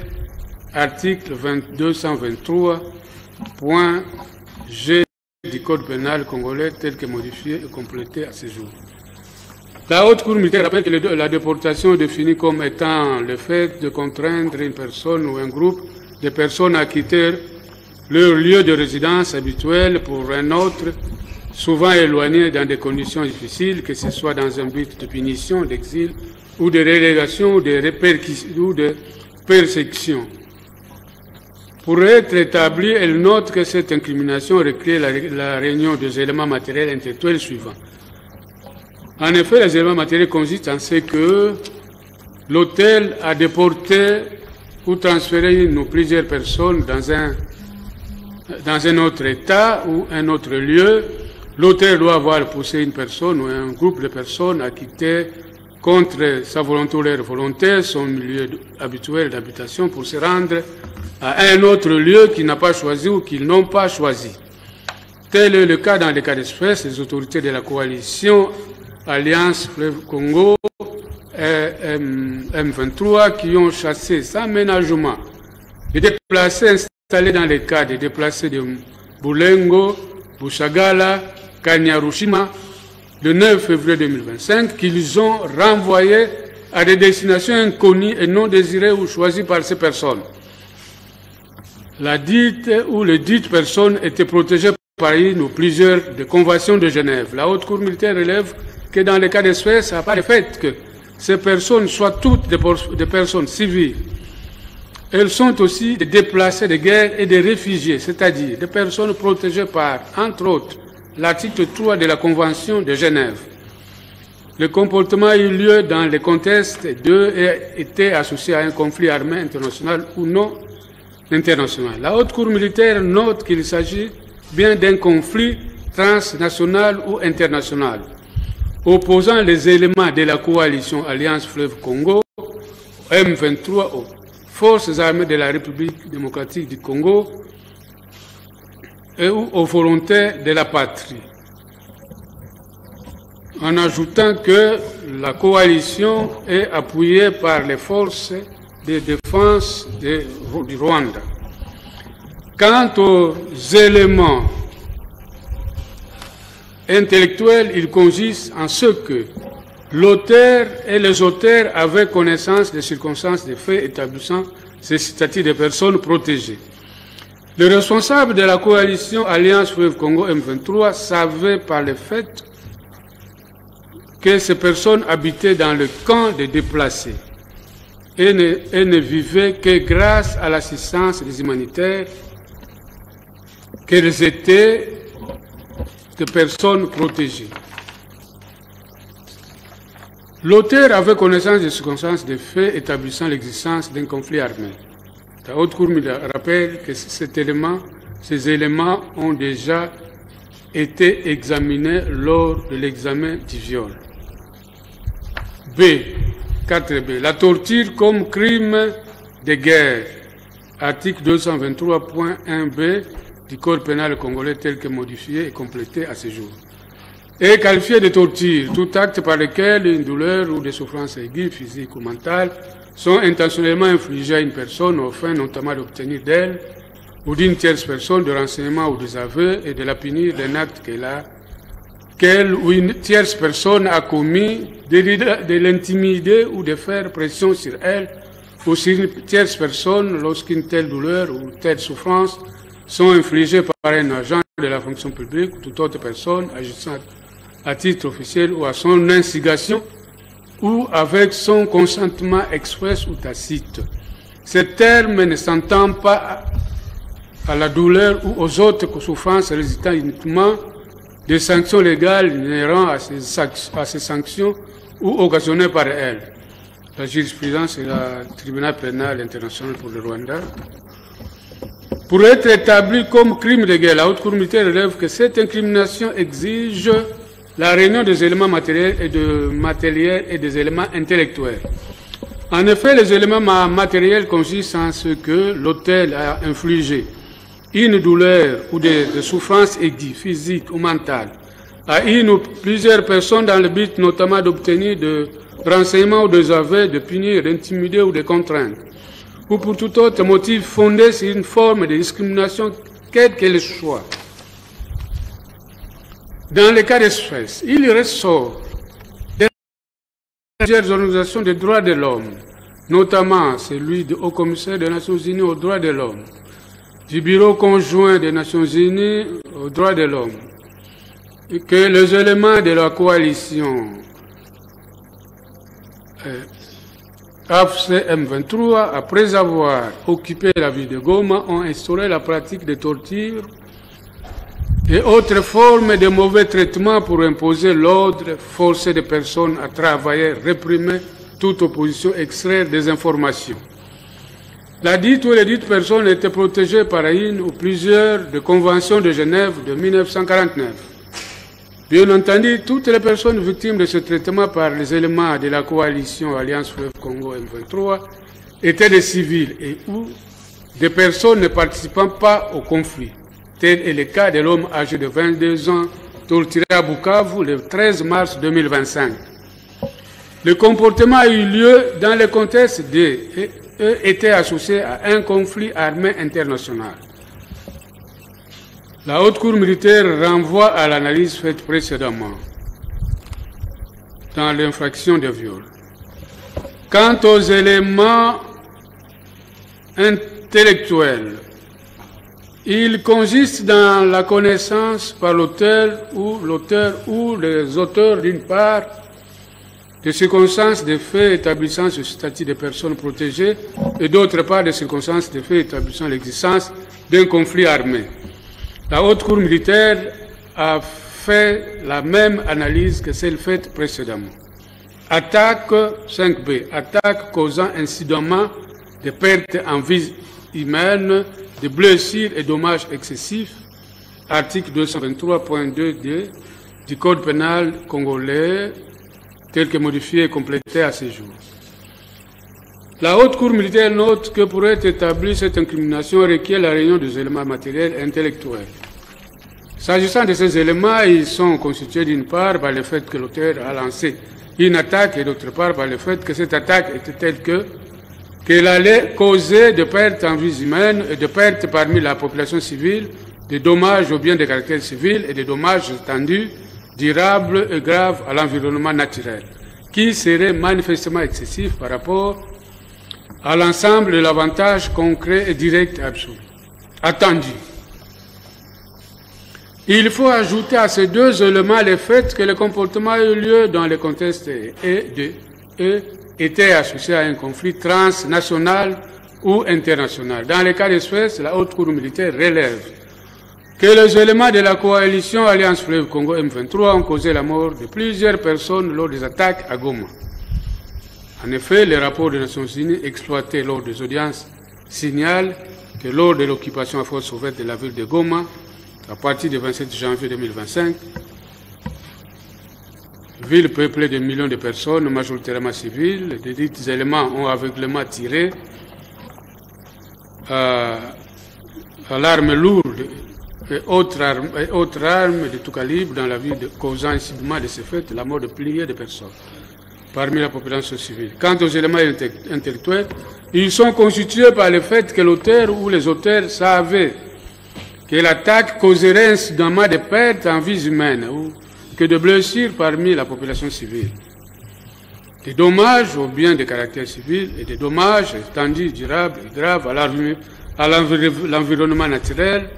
article 223.g du Code pénal congolais tel que modifié et complété à ce jour. La Haute Cour militaire rappelle que la déportation est définie comme étant le fait de contraindre une personne ou un groupe de personnes à quitter leur lieu de résidence habituel pour un autre, souvent éloigné dans des conditions difficiles, que ce soit dans un but de punition, d'exil ou de relégation ou de persécution. Pour être établie, elle note que cette incrimination requiert la réunion des éléments matériels intellectuels suivants. En effet, les éléments matériels consistent en ce que l'autel a déporté ou transféré une ou plusieurs personnes dans un autre État ou un autre lieu. L'autel doit avoir poussé une personne ou un groupe de personnes à quitter contre sa volonté ou leur volonté son lieu habituel d'habitation pour se rendre à un autre lieu qu'ils n'ont pas choisi ou qu'ils n'ont pas choisi. Tel est le cas dans les cas d'espèce, les autorités de la coalition Alliance Fleuve Congo M23 qui ont chassé sans ménagement les déplacés installés dans les cas des déplacés de Bulengo, Bushagala, Kanyarushima, le 9 février 2025, qu'ils ont renvoyés à des destinations inconnues et non désirées ou choisies par ces personnes. La dite ou les dites personnes étaient protégées par une ou plusieurs des conventions de Genève. La Haute Cour militaire relève que dans les cas d'espèce, ça n'a pas le fait que ces personnes soient toutes des personnes civiles. Elles sont aussi des déplacés de guerre et des réfugiés, c'est-à-dire des personnes protégées par, entre autres, l'article 3 de la Convention de Genève. Le comportement a eu lieu dans le contexte et était associé à un conflit armé international ou non international. La Haute Cour militaire note qu'il s'agit bien d'un conflit transnational ou international, opposant les éléments de la coalition Alliance Fleuve Congo, M23, aux forces armées de la République démocratique du Congo et aux volontés de la patrie. En ajoutant que la coalition est appuyée par les forces de défense du Rwanda. Quant aux éléments intellectuels, il consiste en ce que l'auteur et les auteurs avaient connaissance des circonstances des faits établissant ces statuts de personnes protégées. Le responsable de la coalition Alliance Fleuve Congo M23 savait par le fait que ces personnes habitaient dans le camp des déplacés et ne vivaient que grâce à l'assistance des humanitaires, qu'elles étaient des personnes protégées. L'auteur avait connaissance des circonstances des faits établissant l'existence d'un conflit armé. La Haute Cour rappelle que ces éléments ont déjà été examinés lors de l'examen du viol. 4b. La torture comme crime de guerre. Article 223.1b du Code pénal congolais tel que modifié et complété à ce jour. Est qualifié de torture tout acte par lequel une douleur ou des souffrances aiguës, physiques ou mentales, sont intentionnellement infligées à une personne aux fins notamment d'obtenir d'elle ou d'une tierce personne de renseignements ou des aveux et de la punir d'un acte qu'elle a qu'elle ou une tierce personne a commis, de l'intimider ou de faire pression sur elle ou sur une tierce personne lorsqu'une telle douleur ou telle souffrance sont infligées par un agent de la fonction publique ou toute autre personne agissant à titre officiel ou à son instigation ou avec son consentement express ou tacite. Ce terme ne s'entend pas à la douleur ou aux autres souffrances résultant uniquement des sanctions légales inhérentes à ces sanctions ou occasionnées par elles. La jurisprudence et le tribunal pénal international pour le Rwanda. Pour être établi comme crime de guerre, la Haute Cour militaire relève que cette incrimination exige la réunion des éléments matériels et des éléments intellectuels. En effet, les éléments matériels consistent en ce que l'autel a infligé une douleur ou des souffrances aiguës, physiques ou mentales, à une ou plusieurs personnes dans le but notamment d'obtenir de renseignements ou des aveux, de punir, d'intimider ou de contraindre, ou pour tout autre motif fondé sur une forme de discrimination, quelle qu'elle soit. Dans les cas d'espèce, il ressort de plusieurs organisations des droits de l'homme, notamment celui du Haut-Commissaire des Nations Unies aux droits de l'homme, du Bureau conjoint des Nations Unies aux droits de l'homme, et que les éléments de la coalition AFC M23, après avoir occupé la ville de Goma, ont instauré la pratique de torture et autres formes de mauvais traitements pour imposer l'ordre, forcer des personnes à travailler, réprimer toute opposition, extraire des informations. La dite ou les dites personnes étaient protégées par une ou plusieurs des conventions de Genève de 1949. Bien entendu, toutes les personnes victimes de ce traitement par les éléments de la coalition Alliance Fleuve Congo M23 étaient des civils et ou des personnes ne participant pas au conflit. Tel est le cas de l'homme âgé de 22 ans torturé à Bukavu le 13 mars 2025. Le comportement a eu lieu dans le contexte était associé à un conflit armé international. La Haute Cour militaire renvoie à l'analyse faite précédemment dans l'infraction de viol. Quant aux éléments intellectuels, ils consistent dans la connaissance par l'auteur ou les auteurs d'une part des circonstances de faits établissant ce statut de personnes protégées et d'autre part des circonstances de faits établissant l'existence d'un conflit armé. La Haute Cour militaire a fait la même analyse que celle faite précédemment. Attaque 5B, attaque causant incidemment de pertes en vie humaine, de blessures et dommages excessifs, article 223.2d du Code pénal congolais, tel que modifié et complété à ce jour. La Haute Cour militaire note que pour être établie cette incrimination requiert la réunion des éléments matériels et intellectuels. S'agissant de ces éléments, ils sont constitués d'une part par le fait que l'auteur a lancé une attaque et d'autre part par le fait que cette attaque était telle qu'elle allait causer de pertes en vie humaine et de pertes parmi la population civile, des dommages aux biens de caractère civil et des dommages étendus, durables et graves à l'environnement naturel, qui seraient manifestement excessifs par rapport à l'ensemble de l'avantage concret et direct attendu. Il faut ajouter à ces deux éléments le fait que le comportement a eu lieu dans le contexte était associé à un conflit transnational ou international. Dans les cas d'espèce, la Haute Cour militaire relève que les éléments de la coalition Alliance Fleuve Congo M23 ont causé la mort de plusieurs personnes lors des attaques à Goma. En effet, les rapports des Nations Unies exploités lors des audiences signalent que lors de l'occupation à force soviétique de la ville de Goma, à partir du 27 janvier 2025, ville peuplée de millions de personnes, majoritairement civiles, de dits éléments ont aveuglément tiré à l'arme lourde et autres armes de tout calibre dans la ville, causant incidemment de ce fait la mort de milliers de personnes parmi la population civile. Quant aux éléments intellectuels, ils sont constitués par le fait que l'auteur ou les auteurs savaient que l'attaque causerait incidemment des pertes en vie humaine ou que de blessures parmi la population civile, des dommages aux biens de caractère civil et des dommages étendus, durables et graves à l'environnement naturel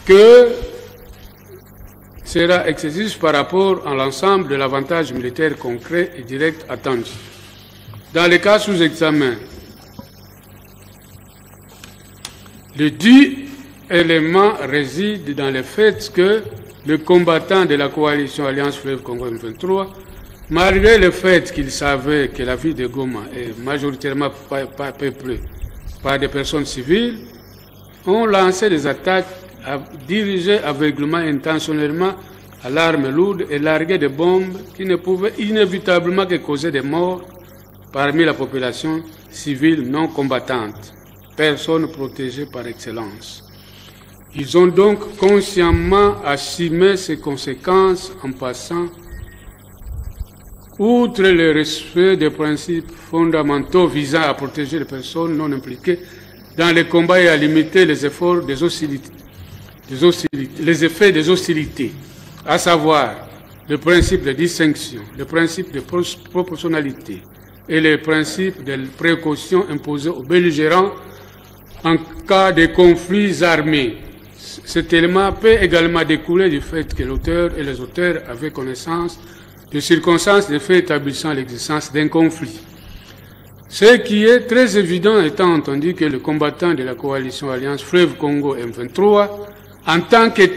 que sera excessif par rapport à l'ensemble de l'avantage militaire concret et direct attendu. Dans les cas sous examen, le dit élément réside dans le fait que le combattant de la coalition Alliance Fleuve Congo M23, malgré le fait qu'il savait que la ville de Goma est majoritairement peuplée par des personnes civiles, ont lancé des attaques dirigées aveuglément intentionnellement à l'arme lourde et largué des bombes qui ne pouvaient inévitablement que causer des morts parmi la population civile non combattante, personnes protégées par excellence. Ils ont donc consciemment assumé ces conséquences en passant outre le respect des principes fondamentaux visant à protéger les personnes non impliquées dans les combats et à limiter les efforts les effets des hostilités, à savoir le principe de distinction, le principe de proportionnalité et le principe de précaution imposé aux belligérants en cas de conflits armés. Cet élément peut également découler du fait que l'auteur et les auteurs avaient connaissance de circonstances de faits établissant l'existence d'un conflit. Ce qui est très évident étant entendu que le combattant de la coalition Alliance Fleuve Congo M23, en tant que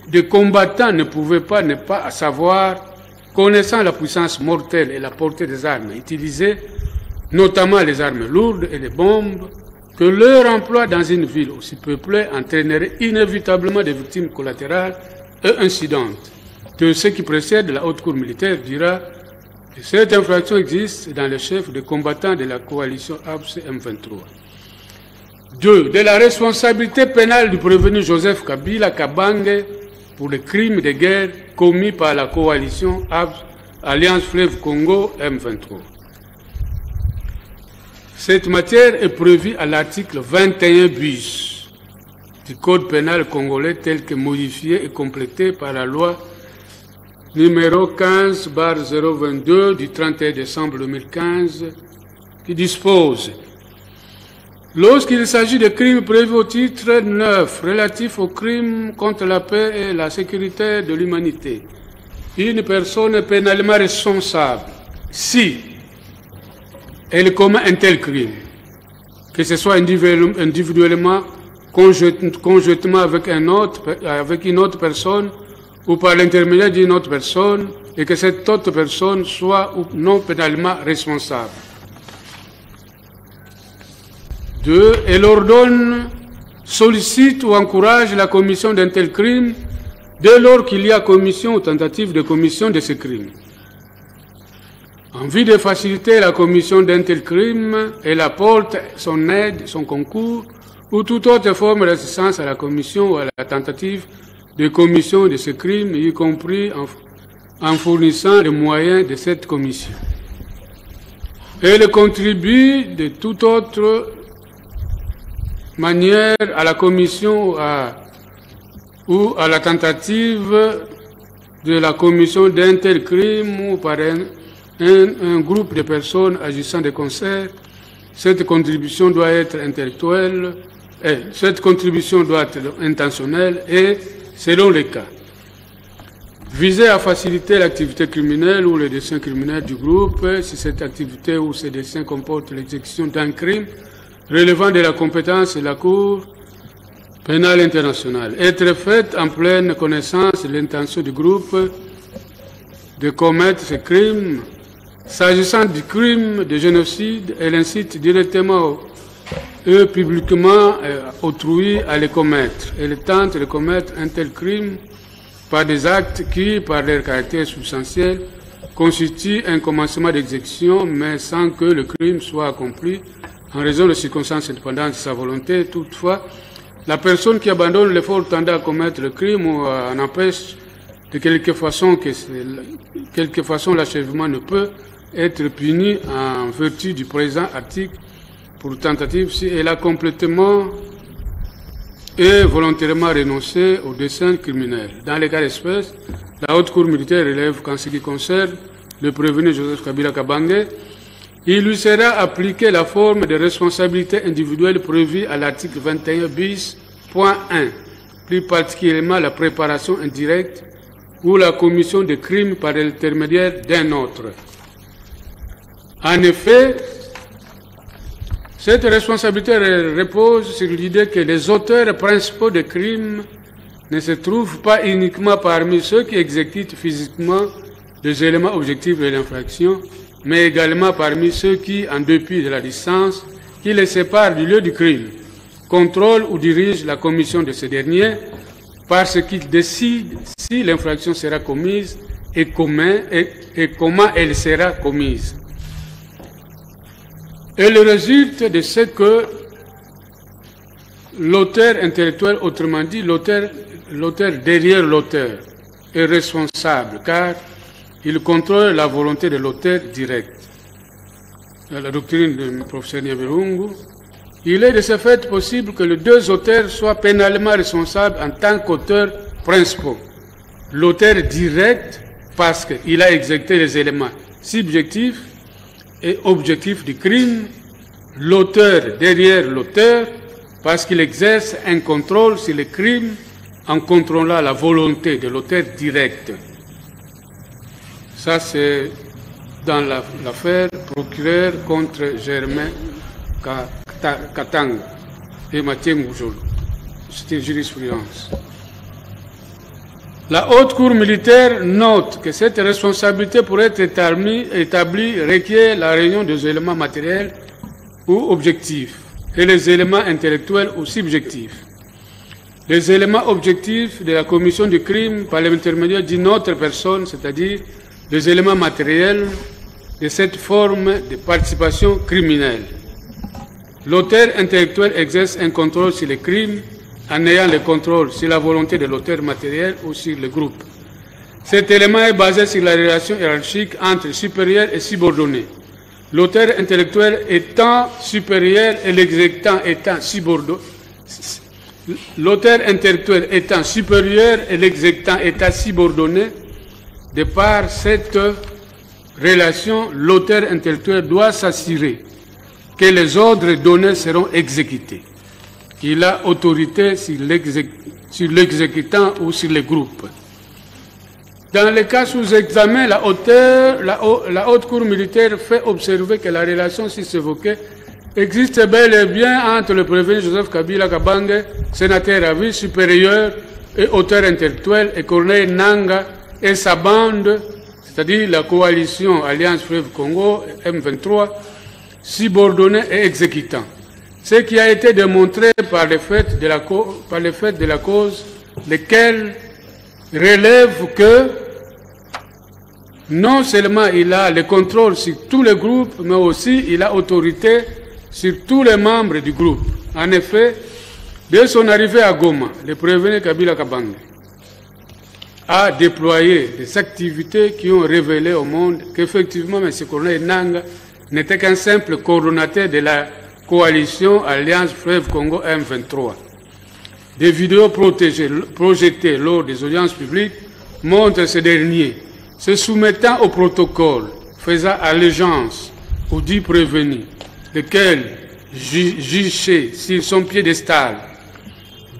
de combattant, ne pouvait pas ne pas savoir, connaissant la puissance mortelle et la portée des armes utilisées, notamment les armes lourdes et les bombes, que leur emploi dans une ville aussi peuplée entraînerait inévitablement des victimes collatérales et incidentes. De ce qui précède, la haute cour militaire dira que cette infraction existe dans les chefs de combattants de la coalition APS M23. 2. De la responsabilité pénale du prévenu Joseph Kabila Kabange pour les crimes de guerre commis par la coalition APS, Alliance Fleuve Congo M23. Cette matière est prévue à l'article 21 bis du Code pénal congolais tel que modifié et complété par la loi numéro 15/022 du 31 décembre 2015 qui dispose: lorsqu'il s'agit de crimes prévus au titre 9 relatifs aux crimes contre la paix et la sécurité de l'humanité, une personne est pénalement responsable si elle commet un tel crime, que ce soit individuellement, conjointement avec une autre personne ou par l'intermédiaire d'une autre personne, et que cette autre personne soit ou non pénalement responsable. 2. Elle ordonne, sollicite ou encourage la commission d'un tel crime dès lors qu'il y a commission ou tentative de commission de ce crime. En vue de faciliter la commission d'un tel crime, elle apporte son aide, son concours ou toute autre forme d'assistance à la commission ou à la tentative de commission de ce crime, y compris en fournissant les moyens de cette commission. Elle contribue de toute autre manière à la commission ou à la tentative de la commission d'un tel crime ou par un groupe de personnes agissant de concert. Cette contribution doit être intellectuelle, cette contribution doit être intentionnelle et, selon les cas, viser à faciliter l'activité criminelle ou le dessein criminel du groupe, si cette activité ou ce dessein comporte l'exécution d'un crime relevant de la compétence de la Cour pénale internationale. Être faite en pleine connaissance de l'intention du groupe de commettre ce crime. S'agissant du crime de génocide, elle incite directement et publiquement autrui à les commettre. Elle tente de commettre un tel crime par des actes qui, par leur caractère substantiel, constituent un commencement d'exécution, mais sans que le crime soit accompli en raison de circonstances indépendantes de sa volonté. Toutefois, la personne qui abandonne l'effort tendant à commettre le crime ou en empêche de quelque façon l'achèvement ne peut être puni en vertu du présent article pour tentative si elle a complètement et volontairement renoncé au dessein criminel. Dans les cas d'espèce, La haute cour militaire relève qu'en ce qui concerne le prévenu Joseph Kabila Kabange, il lui sera appliqué la forme de responsabilité individuelle prévue à l'article 21 bis, point 1, plus particulièrement la préparation indirecte ou la commission de crimes par l'intermédiaire d'un autre. En effet, cette responsabilité repose sur l'idée que les auteurs principaux de crimes ne se trouvent pas uniquement parmi ceux qui exécutent physiquement les éléments objectifs de l'infraction, mais également parmi ceux qui, en dépit de la distance qui les sépare du lieu du crime, contrôlent ou dirigent la commission de ce dernier parce qu'ils décident si l'infraction sera commise et comment elle sera commise. Elle résulte de ce que l'auteur intellectuel, autrement dit l'auteur derrière l'auteur, est responsable car il contrôle la volonté de l'auteur direct. Dans la doctrine du professeur Nyabirungu, il est de ce fait possible que les deux auteurs soient pénalement responsables en tant qu'auteurs principaux. L'auteur direct parce qu'il a exécuté les éléments subjectifs et objectifs du crime, l'auteur derrière l'auteur parce qu'il exerce un contrôle sur le crime en contrôlant la volonté de l'auteur direct. Ça, c'est dans l'affaire procureur contre Germain Katanga et Mathieu Moujolo. C'est une jurisprudence. La haute cour militaire note que cette responsabilité pour être établie requiert la réunion des éléments matériels ou objectifs et les éléments intellectuels ou subjectifs. Les éléments objectifs de la commission du crime par l'intermédiaire d'une autre personne, c'est-à-dire les éléments matériels de cette forme de participation criminelle. L'auteur intellectuel exerce un contrôle sur le crime en ayant le contrôle sur la volonté de l'auteur matériel ou sur le groupe. Cet élément est basé sur la relation hiérarchique entre supérieur et subordonné. L'auteur intellectuel étant supérieur et l'exécutant étant subordonné. L'auteur intellectuel étant supérieur et l'exécutant étant subordonné, de par cette relation, l'auteur intellectuel doit s'assurer que les ordres donnés seront exécutés. Il a autorité sur l'exécutant ou sur le groupe. Dans le cas sous examen, la haute cour militaire fait observer que la relation sus-évoquée existe bel et bien entre le prévenu Joseph Kabila Kabange, sénateur à vie supérieur et auteur intellectuel, et Corneille Nangaa et sa bande, c'est-à-dire la coalition Alliance Fleuve Congo, M23, subordonnés et exécutants. Ce qui a été démontré par le fait de la cause, lequel relève que non seulement il a le contrôle sur tous les groupes, mais aussi il a autorité sur tous les membres du groupe. En effet, dès son arrivée à Goma, le prévenu Kabila Kabange a déployé des activités qui ont révélé au monde qu'effectivement M. Corneille Nangaa n'était qu'un simple coordonnateur de la coalition Alliance Fleuve Congo M23. Des vidéos projetées lors des audiences publiques montrent ce dernier se soumettant au protocole, faisant allégeance au dit prévenu, lequel, juché sur son piédestal,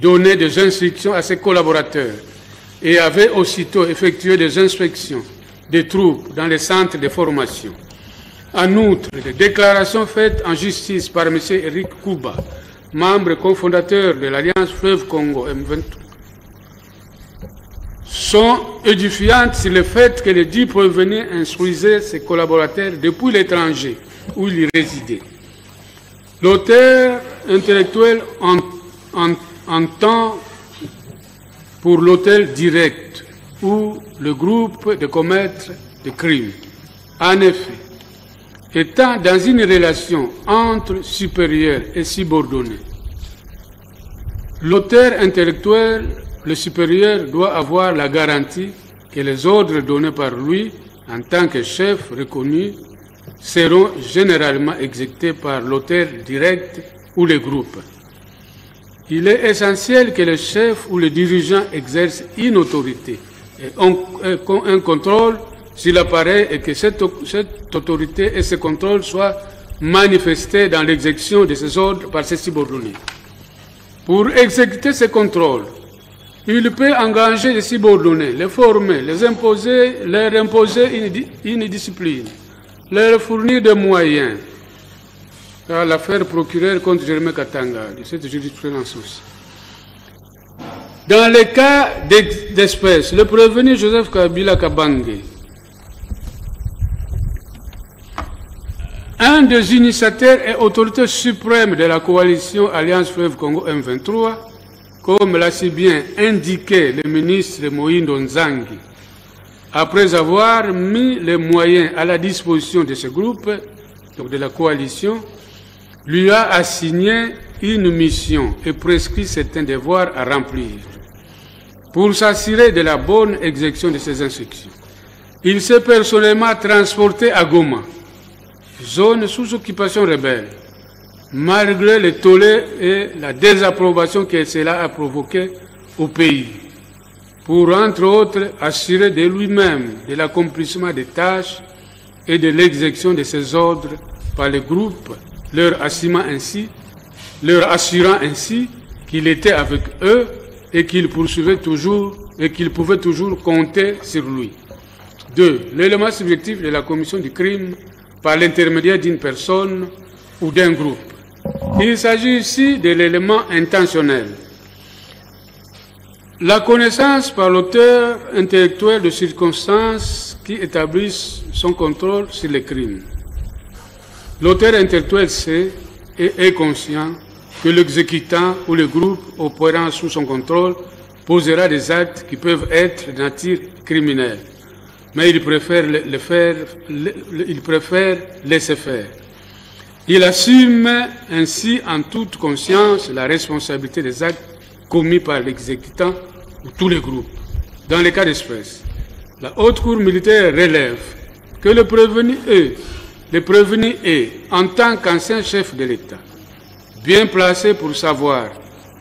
donnait des instructions à ses collaborateurs et avait aussitôt effectué des inspections des troupes dans les centres de formation. En outre, les déclarations faites en justice par M. Eric Kouba, membre cofondateur de l'Alliance Fleuve Congo M23, sont édifiantes sur le fait que le dit prévenu instruisait ses collaborateurs depuis l'étranger où il résidait. L'auteur intellectuel entend pour l'auteur direct ou le groupe de commettre des crimes. En effet, étant dans une relation entre supérieur et subordonné, l'auteur intellectuel, le supérieur, doit avoir la garantie que les ordres donnés par lui en tant que chef reconnu seront généralement exécutés par l'auteur direct ou le groupe. Il est essentiel que le chef ou le dirigeant exerce une autorité et un contrôle sur l'appareil et que cette autorité et ce contrôle soient manifestés dans l'exécution de ces ordres par ses subordonnés. Pour exécuter ce contrôle, il peut engager les subordonnés, les former, leur imposer une discipline, leur fournir des moyens. À l'affaire procureur contre Germain Katanga, de cette jurisprudence aussi. Dans les cas d'espèce, le prévenu Joseph Kabila Kabange, un des initiateurs et autorités suprêmes de la coalition Alliance Fleuve Congo M23, comme l'a si bien indiqué le ministre Moïndo Nzangi, après avoir mis les moyens à la disposition de ce groupe, donc de la coalition, lui a assigné une mission et prescrit certains devoirs à remplir. Pour s'assurer de la bonne exécution de ces instructions, il s'est personnellement transporté à Goma, zone sous occupation rebelle, malgré les tollés et la désapprobation que cela a provoqué au pays, pour entre autres assurer de lui-même de l'accomplissement des tâches et de l'exécution de ses ordres par le groupe, leur assurant ainsi qu'il était avec eux et qu'il poursuivait toujours et qu'il pouvait toujours compter sur lui. 2. L'élément subjectif de la commission du crime par l'intermédiaire d'une personne ou d'un groupe. Il s'agit ici de l'élément intentionnel. La connaissance par l'auteur intellectuel de circonstances qui établissent son contrôle sur les crimes. L'auteur intellectuel sait et est conscient que l'exécutant ou le groupe opérant sous son contrôle posera des actes qui peuvent être de nature criminelle, mais il préfère laisser faire. Il assume ainsi en toute conscience la responsabilité des actes commis par l'exécutant ou tous les groupes. Dans les cas d'espèce, la Haute Cour militaire relève que le prévenu est, en tant qu'ancien chef de l'État, bien placé pour savoir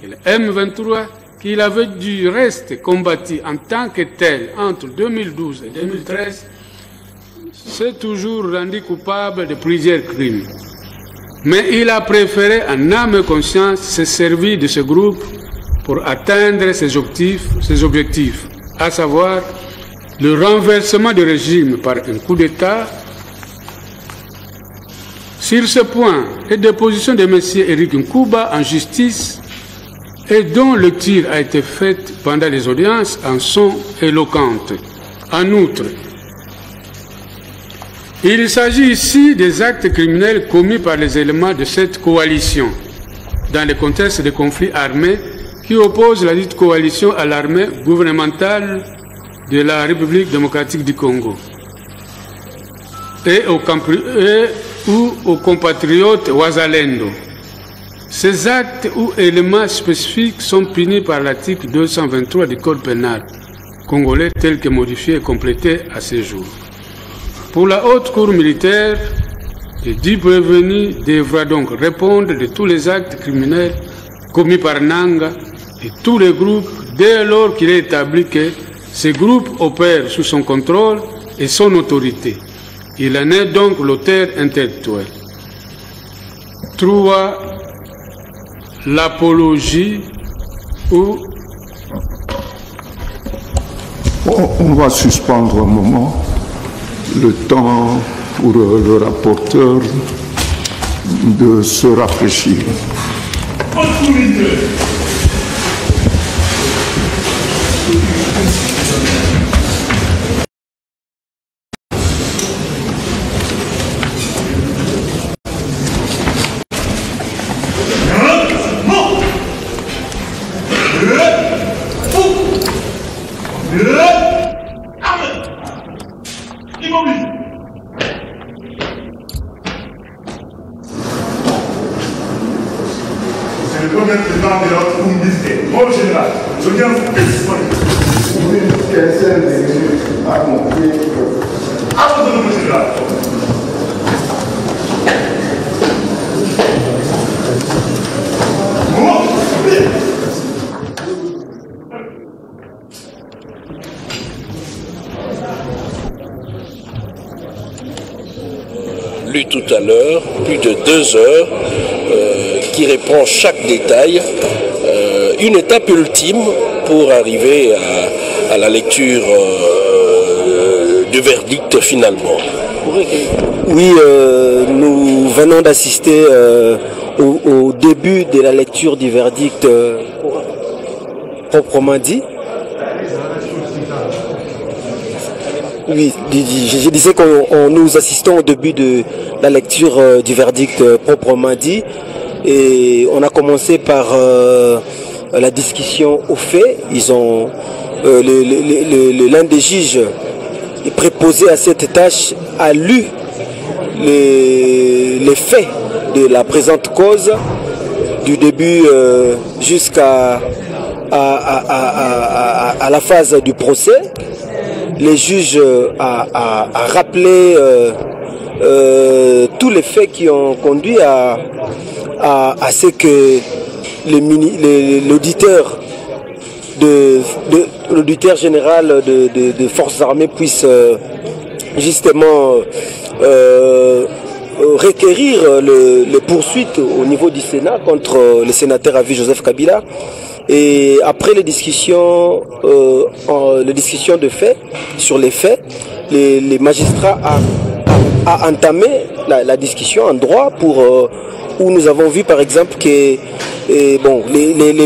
que le M23, qu'il avait du reste combattu en tant que tel entre 2012 et 2013, s'est toujours rendu coupable de plusieurs crimes. Mais il a préféré, en âme et conscience, se servir de ce groupe pour atteindre ses objectifs, à savoir le renversement du régime par un coup d'État. Sur ce point, les dépositions de M. Éric Nkouba en justice et dont le tir a été faite pendant les audiences en sont éloquentes. En outre, il s'agit ici des actes criminels commis par les éléments de cette coalition dans le contexte de conflits armés qui opposent la dite coalition à l'armée gouvernementale de la République démocratique du Congo et aux compatriotes Wazalendo. Ces actes ou éléments spécifiques sont punis par l'article 223 du Code pénal congolais tel que modifié et complété à ce jour. Pour la Haute Cour militaire, le dit prévenu devra donc répondre de tous les actes criminels commis par Nanga et tous les groupes dès lors qu'il est établi que ces groupes opèrent sous son contrôle et son autorité. Il en est donc l'auteur intellectuel. 3. L'apologie ou... On va suspendre un moment le temps pour le rapporteur de se rafraîchir. lu tout à l'heure, plus de 2 heures, qui reprend chaque détail, une étape ultime pour arriver à la lecture du verdict finalement. Oui, nous venons d'assister au début de la lecture du verdict proprement dit. Oui, je disais que nous assistons au début de la lecture du verdict proprement dit, et on a commencé par la discussion aux faits. Ils ont l'un des juges préposé à cette tâche a lu les faits de la présente cause du début jusqu'à la phase du procès. Les juges a rappelé tous les faits qui ont conduit à ce que l'auditeur l'auditeur général de forces armées puisse justement requérir les poursuites au niveau du Sénat contre le sénateur à vie Joseph Kabila. Et après les discussions de faits, sur les faits, les magistrats a entamé la discussion en droit où nous avons vu par exemple que les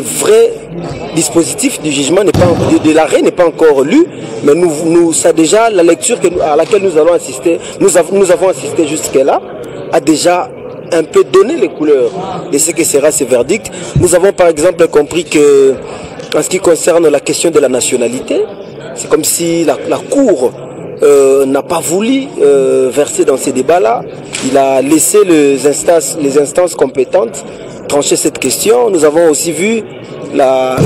vrais dispositifs du jugement de l'arrêt n'est pas encore lu, mais ça déjà la lecture à laquelle nous allons assister, nous avons assisté jusque-là, a déjà un peu donné les couleurs de ce que sera ce verdict. Nous avons par exemple compris que en ce qui concerne la question de la nationalité, c'est comme si la Cour n'a pas voulu verser dans ces débats-là. Il a laissé les instances compétentes trancher cette question. Nous avons aussi vu la